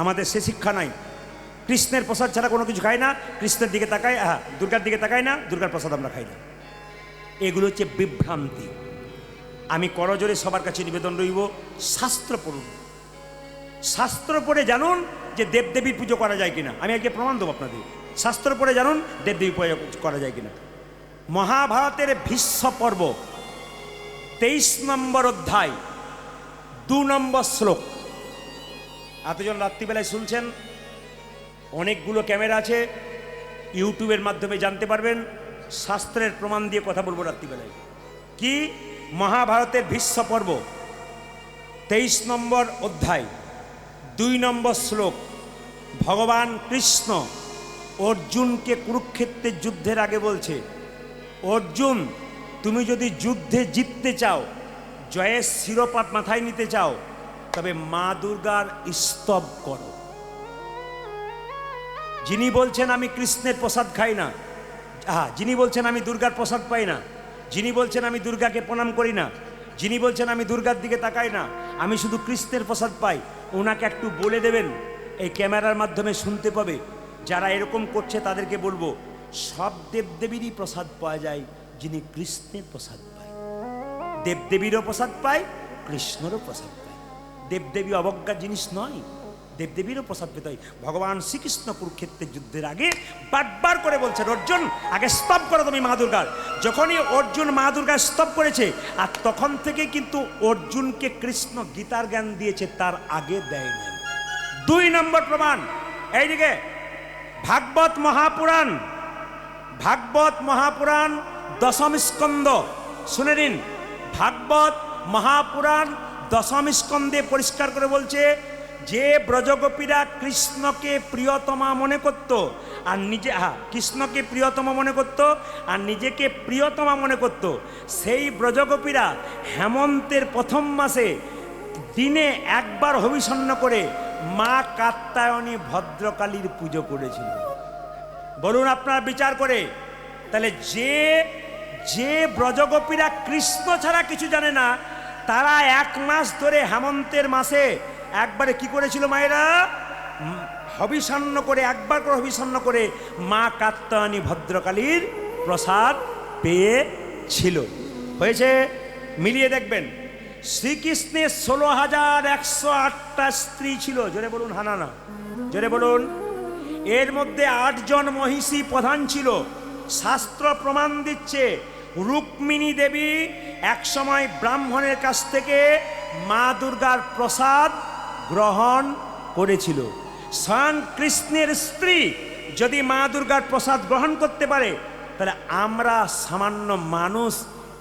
আমাদের সে শিক্ষা নাই। কৃষ্ণের প্রসাদ ছাড়া কোনো কিছু খাই না, কৃষ্ণের দিকে তাকাই, হ্যাঁ দুর্গার দিকে তাকাই না, দুর্গার প্রসাদ আমরা খাই না। এগুলো হচ্ছে বিভ্রান্তি। আমি করজোরে সবার কাছে নিবেদন রইব, শাস্ত্র পড়ুন, শাস্ত্র পড়ে জানুন যে দেবদেবীর পুজো করা যায় কিনা। আমি আজকে প্রমাণ দেবো আপনাদের, শাস্ত্র পড়ে জানুন দেবদেবী পুজো করা যায় কিনা। মহাভারতের ভীষ্ম পর্ব 23 নম্বর অধ্যায় 2 নম্বর শ্লোক। এতজন রাত্রিবেলায় শুনছেন, অনেকগুলো ক্যামেরা আছে, ইউটিউবের মাধ্যমে জানতে পারবেন। শাস্ত্রের প্রমাণ দিয়ে কথা বলবো রাত্রিবেলায়। কি? মহাভারতের ভীষ্ম পর্ব 23 নম্বর অধ্যায় 2 নম্বর শ্লোক। ভগবান কৃষ্ণ অর্জুনকে কুরুক্ষেত্রের যুদ্ধের আগে বলছে, অর্জুন তুমি যদি যুদ্ধে জিততে চাও, জয়ের শিরোপা মাথায় নিতে চাও, তবে মা দুর্গার স্তব করো। যিনি বলছেন আমি কৃষ্ণের প্রসাদ খাই না, যিনি বলছেন আমি দুর্গার প্রসাদ পাই না, যিনি বলছেন আমি দুর্গাকে প্রণাম করি না, যিনি বলছেন আমি দুর্গার দিকে তাকাই না, আমি শুধু কৃষ্ণের প্রসাদ পাই, ওনাকে একটু বলে দেবেন, এই ক্যামেরার মাধ্যমে শুনতে পাবে। যারা এরকম করছে তাদেরকে বলবো, সব দেবদেবীরই প্রসাদ পাওয়া যায়, যিনি কৃষ্ণের প্রসাদ পায়। দেবদেবীরও প্রসাদ পায়, কৃষ্ণেরও প্রসাদ পায়। দেবদেবী অবজ্ঞার জিনিস নয়, দেবদেবীরও প্রসাদ পেতে হয়। ভগবান শ্রীকৃষ্ণ কুরুক্ষেত্রের যুদ্ধের আগে বারবার করে বলছেন, অর্জুন আগে স্তব করো তুমি মা দুর্গার। যখনই অর্জুন মা দুর্গার স্তব করেছে, আর তখন থেকে কিন্তু অর্জুনকে কৃষ্ণ গীতার জ্ঞান দিয়েছে, তার আগে দেয় নাই। 2 নম্বর প্রমাণ, এইদিকে ভাগবত মহাপুরাণ, ভাগবত মহাপুরাণ 10ম স্কন্দ শুনে নিন। ভাগবত মহাপুরাণ 10ম স্কন্ধে পরিষ্কার করে বলছে, যে ব্রজগোপীরা কৃষ্ণকে প্রিয়তমা মনে করত আর নিজে কৃষ্ণকে প্রিয়তমা মনে করত আর নিজেকে প্রিয়তমা মনে করত, সেই ব্রজগোপীরা হেমন্তের প্রথম মাসে দিনে একবার হবিষণ্ণ করে মা কাত্যায়নী ভদ্রকালীর পুজো করেছিল। বলুন আপনার বিচার করে, তাহলে যে ব্রজগোপীরা কৃষ্ণ ছাড়া কিছু জানে না, তারা 1 মাস ধরে হেমন্তের মাসে একবারে কি করেছিল মায়েরা? হবিষণ্ণ করে, একবার করে হবিষণ্ণ করে মা কাত্যায়নী ভদ্রকালীর প্রসাদ পেয়েছিল। হয়েছে? মিলিয়ে দেখবেন। শ্রীকৃষ্ণের 16,108টা স্ত্রী ছিল। জোরে বলুন হানা না, জোরে বলুন। এর মধ্যে 8 জন মহিষী প্রধান ছিল। শাস্ত্র প্রমাণ দিচ্ছে রুক্মিণী দেবী একসময় ব্রাহ্মণের কাছ থেকে মা দুর্গার প্রসাদ গ্রহণ করেছিল। স্বয়ং কৃষ্ণের স্ত্রী যদি মা দুর্গার প্রসাদ গ্রহণ করতে পারে, তাহলে আমরা সামান্য মানুষ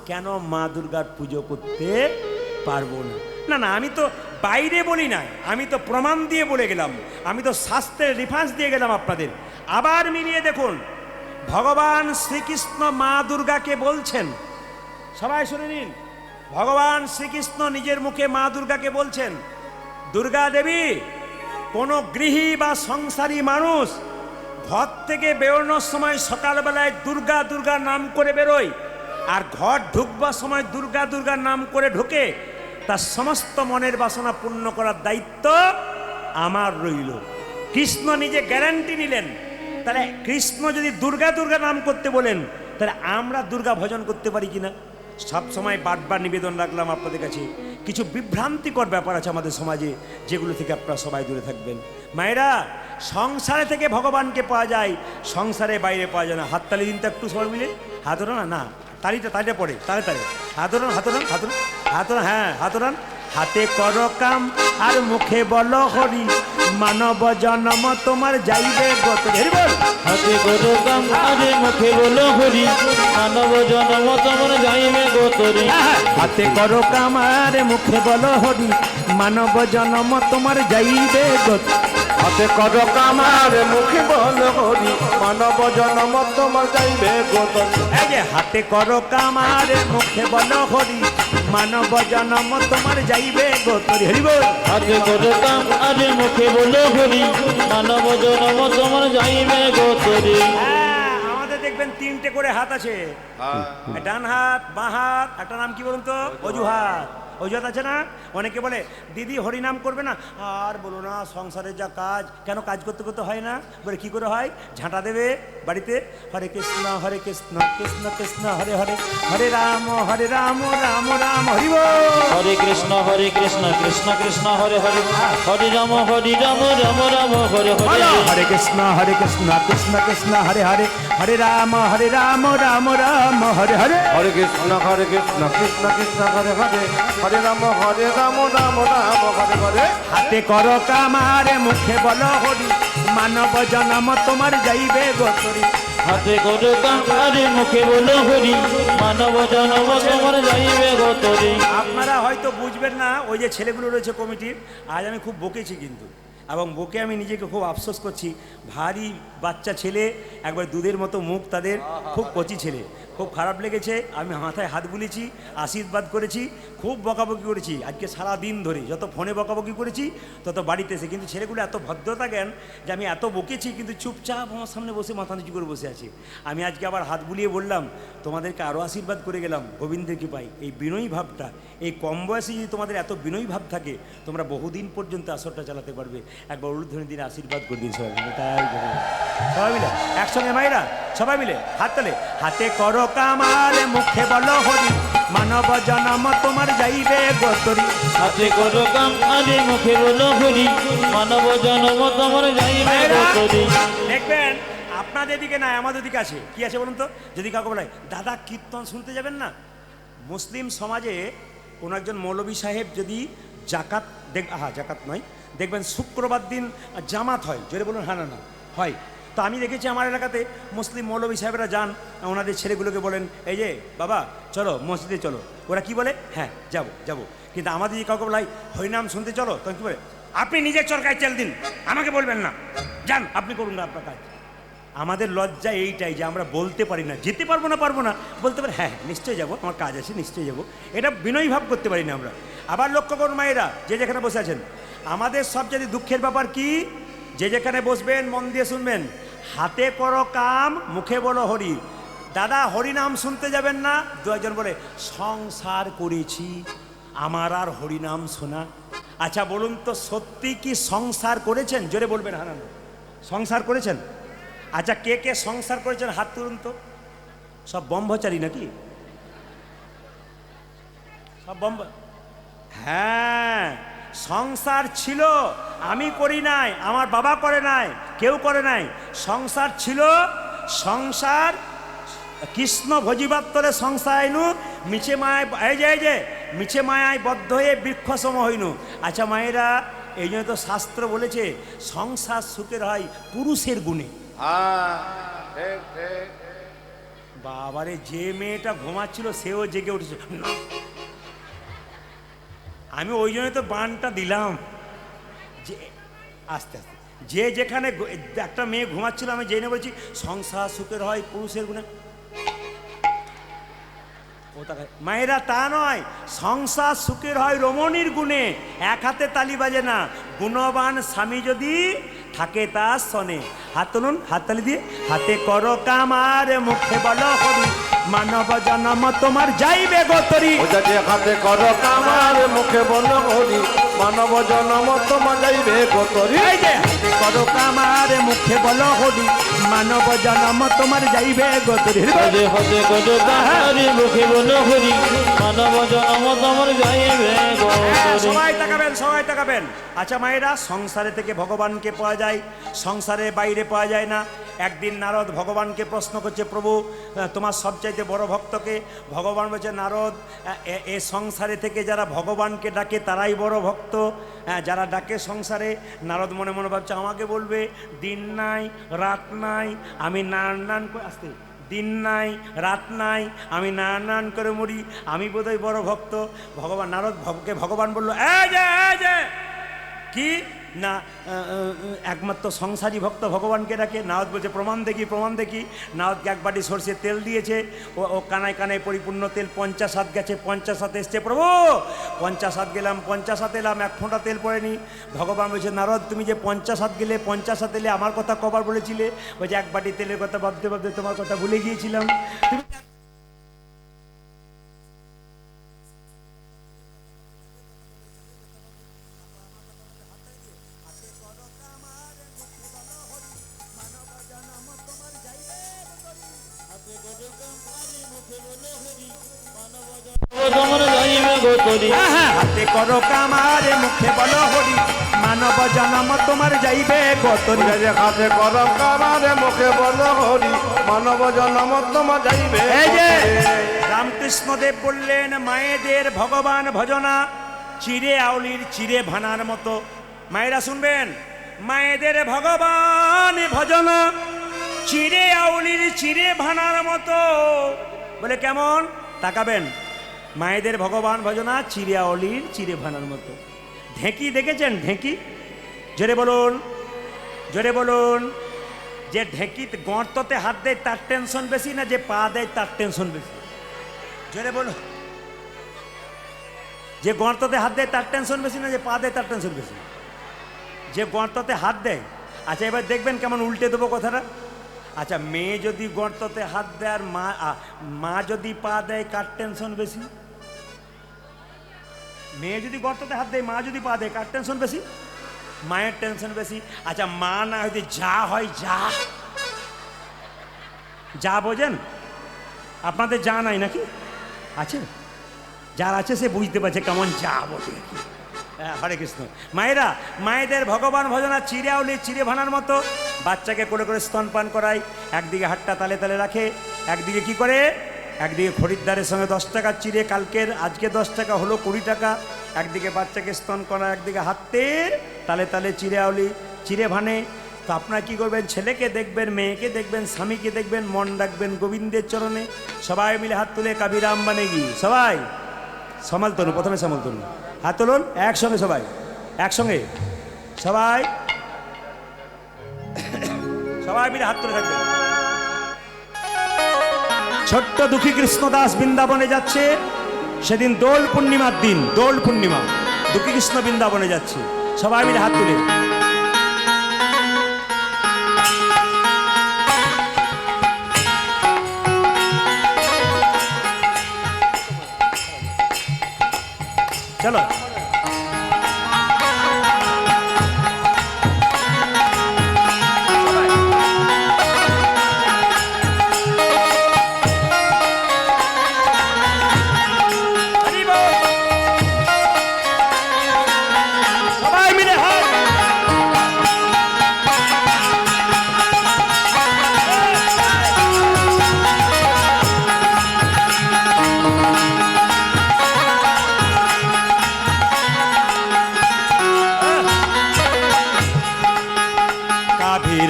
কেন মা দুর্গার পুজো করতে পারবো না? না না, আমি তো বাইরে বলি না, আমি তো প্রমাণ দিয়ে বলে গেলাম, আমি তো শাস্ত্রের রেফারেন্স দিয়ে গেলাম আপনাদের। আবার মিলিয়ে দেখুন, ভগবান শ্রীকৃষ্ণ মা দুর্গাকে বলছেন, সবাই শুনে নিন, ভগবান শ্রীকৃষ্ণ নিজের মুখে মা দুর্গাকে বলছেন, দুর্গা দেবী, কোনো গৃহী বা সংসারী মানুষ ঘর থেকে বেরোনোর সময় সকালবেলায় দুর্গা দুর্গা নাম করে বেরোয়, আর ঘর ঢুকবার সময় দুর্গা দুর্গা নাম করে ঢোকে, তার সমস্ত মনের বাসনা পূর্ণ করার দায়িত্ব আমার রইল। কৃষ্ণ নিজে গ্যারান্টি নিলেন। তাহলে কৃষ্ণ যদি দুর্গা দুর্গা নাম করতে বলেন, তাহলে আমরা দুর্গা ভজন করতে পারি কিনা? সব সময় বারবার নিবেদন রাখলাম আপনাদের কাছে, কিছু বিভ্রান্তিকর ব্যাপার আছে আমাদের সমাজে, যেগুলো থেকে আপনারা সবাই দূরে থাকবেন। মায়েরা, সংসারে থেকে ভগবানকে পাওয়া যায়, সংসারে বাইরে পাওয়া যায় না। হাততালি দিন তো একটু সবাই মিলে, হাতড়ান না, তালিটা পড়ে তাড়াতাড়ি, হাতড়ান হাতড়ান হাতড়ান হাতড়ান, হ্যাঁ হাতড়ান। হাতে করো কাম আর মুখে বলো হরি, মানব জন্ম তোমার যাইবে গত। হাতে করো কাম আর মুখে বলো হরি, মানব জন্ম তোমার যাইবে গতরে। হাতে করো কাম আর মুখে বলো হরি, মানব জন্ম তোমার যাইবে গত। হাতে কর কামার মুখে বল হরি, মানব জন্ম তোমার যাইবে গত। এই যে হাতে করো কাম আর মুখে বলো হরি, মানব জন্ম তোমার যাইবে গতরে। হরি বল। হাতে করো কাম আর মুখে বলো হরি, মানব জন্ম তোমার যাইবে গতরে। আমাদের দেখবেন 3টে করে হাত আছে, ডান হাত, বাঁ হাত, একটা নাম কি বলুন তো? অজুহাত। অজুহাত আছে না? অনেকে বলে দিদি হরিনাম করবে না, আর বলো না সংসারের যা কাজ, কেন কাজ করতে করতে হয় না? বলে কি করে হয়? ঝাঁটা দেবে বাড়িতে, হরে কৃষ্ণ কৃষ্ণ কৃষ্ণ হরে হরে, হরে রাম রাম রাম হরি বল। হরে কৃষ্ণ কৃষ্ণ কৃষ্ণ হরে হরে, হরে রাম রাম রাম হরে হরে। হরে কৃষ্ণ কৃষ্ণ কৃষ্ণ হরে হরে, হরে রাম রাম রাম হরে হরে। হরে কৃষ্ণ কৃষ্ণ কৃষ্ণ হরে হরে, হরে রাম রাম রাম হরে হরে। হাতে করো কামারে মুখে বলো হরি, মানব জনম তোমার যাইবে গোতরি। হাতে করে কামারে মুখে বলো হরি, মানব জনম তোমার যাইবে গোতরি। আপনারা হয়তো বুঝবেন না, ওই যে ছেলেগুলো রয়েছে কমিটির, আজ আমি খুব বকেছি কিন্তু, এবং বকে আমি নিজেকে খুব আফসোস করছি। ভারী বাচ্চা ছেলে, একবার দুধের মতো মুখ তাদের, খুব কচি ছেলে, খুব খারাপ লেগেছে। আমি মাথায় হাত বুলেছি, আশীর্বাদ করেছি, খুব বকাবকি করেছি আজকে সারা দিন ধরে, যত ফোনে বকাবকি করেছি তত বাড়িতে এসে। কিন্তু ছেলেগুলো এত ভদ্রতা জ্ঞান যে আমি এত বকেছি কিন্তু চুপচাপ আমার সামনে বসে মাথা নিচু করে বসে আছে। আমি আজকে আবার হাত বুলিয়ে বললাম তোমাদেরকে আরও আশীর্বাদ করে গেলাম গোবিন্দের কৃপায়। এই বিনয়ী ভাবটা, এই কম বয়সে যদি তোমাদের এত বিনয়ী ভাব থাকে, তোমরা বহুদিন পর্যন্ত আসরটা চালাতে পারবে। একবার উলুধ্বনি দিনে আশীর্বাদ করে দিন সবাই মিলে, তাই সবাই মিলে একসঙ্গে মায়েরা সবাই মিলে হাত তালে। হাতে করো কামাল মুখে বলো হরি, মানব জনম তোমার যাইবে গোতরি। হাতে করে কামারে মুখে বলো হরি, মানব জনম তোমার যাইবে গোতরি। দেখবেন আপনাদের দিকে না, আমাদের দিকে আছে। কি আছে বলুন তো? যদি কাউকে বলে দাদা কীর্তন শুনতে যাবেন না, মুসলিম সমাজে কোনো একজন মৌলভী সাহেব যদি জাকাত জাকাত নয়, দেখবেন শুক্রবার দিন জামাত হয়, জোরে বলুন হ্যাঁ না হয়। তো আমি দেখেছি আমার এলাকাতে মুসলিম মৌলভী সাহেবরা যান, ওনাদের ছেলেগুলোকে বলেন এই যে বাবা চলো মসজিদে চলো, ওরা কি বলে হ্যাঁ যাবো। কিন্তু আমাদের যে কাউকে বলাই হরিনাম শুনতে চলো, তখন কী বলে আপনি নিজের চরকায় তেল দিন, আমাকে বলবেন না, যান আপনি করুন না আপনার কাজ। আমাদের লজ্জা এইটাই যে আমরা বলতে পারি না, যেতে পারবো না, বলতে পারি হ্যাঁ নিশ্চয়ই যাবো, আমার কাজ আছে নিশ্চয়ই যাবো, এটা বিনয়ী ভাব করতে পারি না আমরা। আবার লক্ষ্য করুন মায়েরা যে যেখানে বসে আছেন, আমাদের সবচেয়ে দুঃখের ব্যাপার কি, যে যেখানে বসবেন মন দিয়ে শুনবেন, হাতে করো কাম মুখে বলো হরি। দাদা হরিনাম শুনতে যাবেন না, দু একজন বলে সংসার করেছি আমার আর হরিনাম শোনা। আচ্ছা বলুন তো সত্যি কি সংসার করেছেন? জোরে বলবেন হ্যাঁ না, সংসার করেছেন? আচ্ছা কে কে সংসার করেছেন হাত তুলুন তো। সব ব্রহ্মচারী নাকি? সব হ্যাঁ, সংসার ছিল, আমি করি নাই, আমার বাবা করে নাই, কেউ করে নাই। সংসার ছিল, সংসার কৃষ্ণ ভজিবাত্তরে সংসার আইনু মিছে মায়, এই যে মিছে মায়ায় বদ্ধ হয়ে বৃক্ষ সম হইনু। আচ্ছা মায়েরা, এই জন্য তো শাস্ত্র বলেছে সংসার সুখের হয় পুরুষের গুণে। বাবারে, যে মেয়েটা ঘুমাচ্ছিল সেও জেগে উঠেছে। আমি ওই জন্য তো বানটা দিলাম যে আস্তে আস্তে, যে যেখানে একটা মেয়ে ঘুমাচ্ছিল আমি জেনে বলছি সংসার সুখের হয় পুরুষের গুণে। মায়েরা তা নয়, সংসার সুখের হয় রমণীর গুণে। এক হাতে তালি বাজে না, গুণবান স্বামী যদি থাকে তার সনে। হাত তুলুন, হাততালি দিয়ে। হাতে করো কামার মুখে বলো হরি, মানব জনম তোমার যাইবে গোতরি। হাতে করো কামার মুখে বলো হরি, মানব জনম তোমার যাইবে গোতরি। হাতে করো কামার মুখে বলো হরি, মানব জনম তোমার যাইবে গোতরি। হাতে করে কামারে মুখে বলো হরি, মানব জনম তোমার যাইবে গোতরি। সবাই তাকাবেন। আচ্ছা মায়েরা, সংসারে থেকে ভগবানকে পাওয়া যায়, সংসারের বাইরে পাওয়া যায় না। একদিন নারদ ভগবানকে প্রশ্ন করছে, প্রভু তোমার সবচাইতে বড় ভক্তকে? ভগবান বলছে, নারদ এ সংসারে থেকে যারা ভগবানকে ডাকে তারাই বড় ভক্ত, যারা ডাকে সংসারে। নারদ মনে মনে ভাবছে আমাকে বলবে দিন নাই রাত নাই আমি নান করে আসতে, দিন নাই রাত নাই আমি নান করে মরি, আমি বোধহয় বড় ভক্ত। ভগবান নারদকে ভগবান বলল, এই যে কি না একমাত্র সংসারী ভক্ত ভগবানকে ডাকে। নারদ বলছে প্রমাণ দেখি। নারদকে এক বাটি সরষের তেল দিয়েছে, ও কানায় পরিপূর্ণ তেল 50 হাত গেছে, 50 হাতে এসছে, প্রভু 50 হাত গেলাম, 50 হাতে এলাম, এক ফোঁটা তেল পড়েনি। ভগবান বলছে, নারদ তুমি যে 50 হাত গেলে, 50 হাত এলে আমার কথা কবার বলেছিলে? বলছে এক বাটি তেলের কথা ভাবতে তোমার কথা ভুলে গিয়েছিলাম। তুমি গোতরি হাতে করো কামার মুখে বলো হরি মানব জনম তোমার যাইবে গতরি। হাতে কর কামারে মুখে বল হরি মানব জন্ম তোমার যাইবে। এই যে রামকৃষ্ণদেব বললেন মায়েদের ভগবান ভজনা চিরে আউলির চিরে ভানার মতো। মায়েরা শুনবেন, মায়েদের ভগবান ভজনা চিরে আউলির চিরে ভানার মতো। বলে কেমন? তাকাবেন, মায়েদের ভগবান ভজনা চিরে আউলির চিরে ভানার মতো। ঢেঁকি দেখেছেন? ঢেঁকি জোরে বলুন, জোরে বলুন। যে ঢেঁকিতে গর্ততে হাত দেয় তার টেনশন বেশি না যে পা দেয় তার টেনশন বেশি? জোরে বলুন। যে গর্ততে হাত দেয় তার টেনশন বেশি না যে পা দেয় তার টেনশন বেশি? যে গর্ততে হাত দেয়। আচ্ছা এবার দেখবেন কেমন উল্টে দেবো কথাটা। আচ্ছা মেয়ে যদি গর্ততে হাত দেয় আর মা যদি পা দেয় কার টেনশন বেশি? মেয়ে যদি গর্ততে হাত দেয় মা যদি পা দেয় কার টেনশন বেশি? মায়ের টেনশন বেশি। আচ্ছা মা না যদি যা হয় যা, যা বোঝেন? আপনাদের যা নাই নাকি? আছে? যার আছে সে বুঝতে পারছে কেমন যা বটে। হরে কৃষ্ণ। মায়েরা, মায়েদের ভগবান ভজনা চিরে আউলি চিরে ভানার মতো। বাচ্চাকে কোলে করে স্তনপান করায়, একদিকে হাতটা তালে তালে রাখে, একদিকে কি করে, একদিকে খরিদ্দারের সঙ্গে 10 টাকা চিড়ে কালকের, আজকে 10 টাকা হলো 20 টাকা। একদিকে বাচ্চাকে স্তন করা, একদিকে হাতের তালে তালে চিড়ে আউলি চিড়ে ভানে। তো আপনারা কী করবেন? ছেলেকে দেখবেন, মেয়েকে দেখবেন, স্বামীকে দেখবেন, মন রাখবেন গোবিন্দের চরণে। সবাই মিলে হাত তুলে কাবিরাম বানেগি। সবাই সামাল তুলুন, প্রথমে সামাল তুলুন, হাত তুলুন একসঙ্গে, সবাই একসঙ্গে, সবাই সবাই মিলে হাত তুলে থাকবেন। ছোট্ট দুঃখী কৃষ্ণদাস বৃন্দাবনে যাচ্ছে। সেদিন দোল পূর্ণিমার দিন, দোল পূর্ণিমা। দুঃখী কৃষ্ণ বৃন্দাবনে যাচ্ছে। সবাই মিলে হাত তুলে। চলো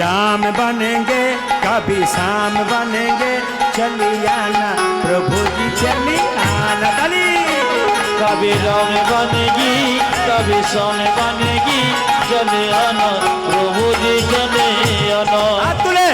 राम बनेंगे कभी शाम बनेंगे, चली आना प्रभु जी चली आना। ताली। कभी राम बनेगी कभी शाम बनेगी, चले आना प्रभु जी चले आना। हाथ तुले।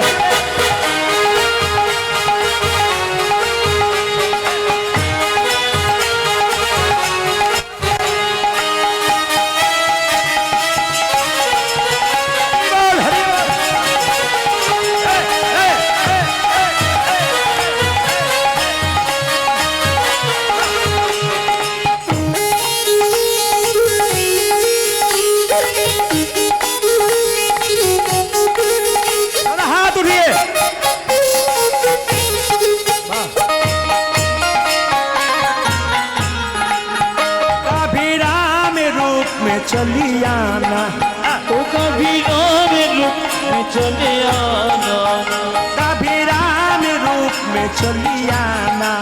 चली आना तो कभी राम रूप में चले आना, कभी राम रूप में चली आना।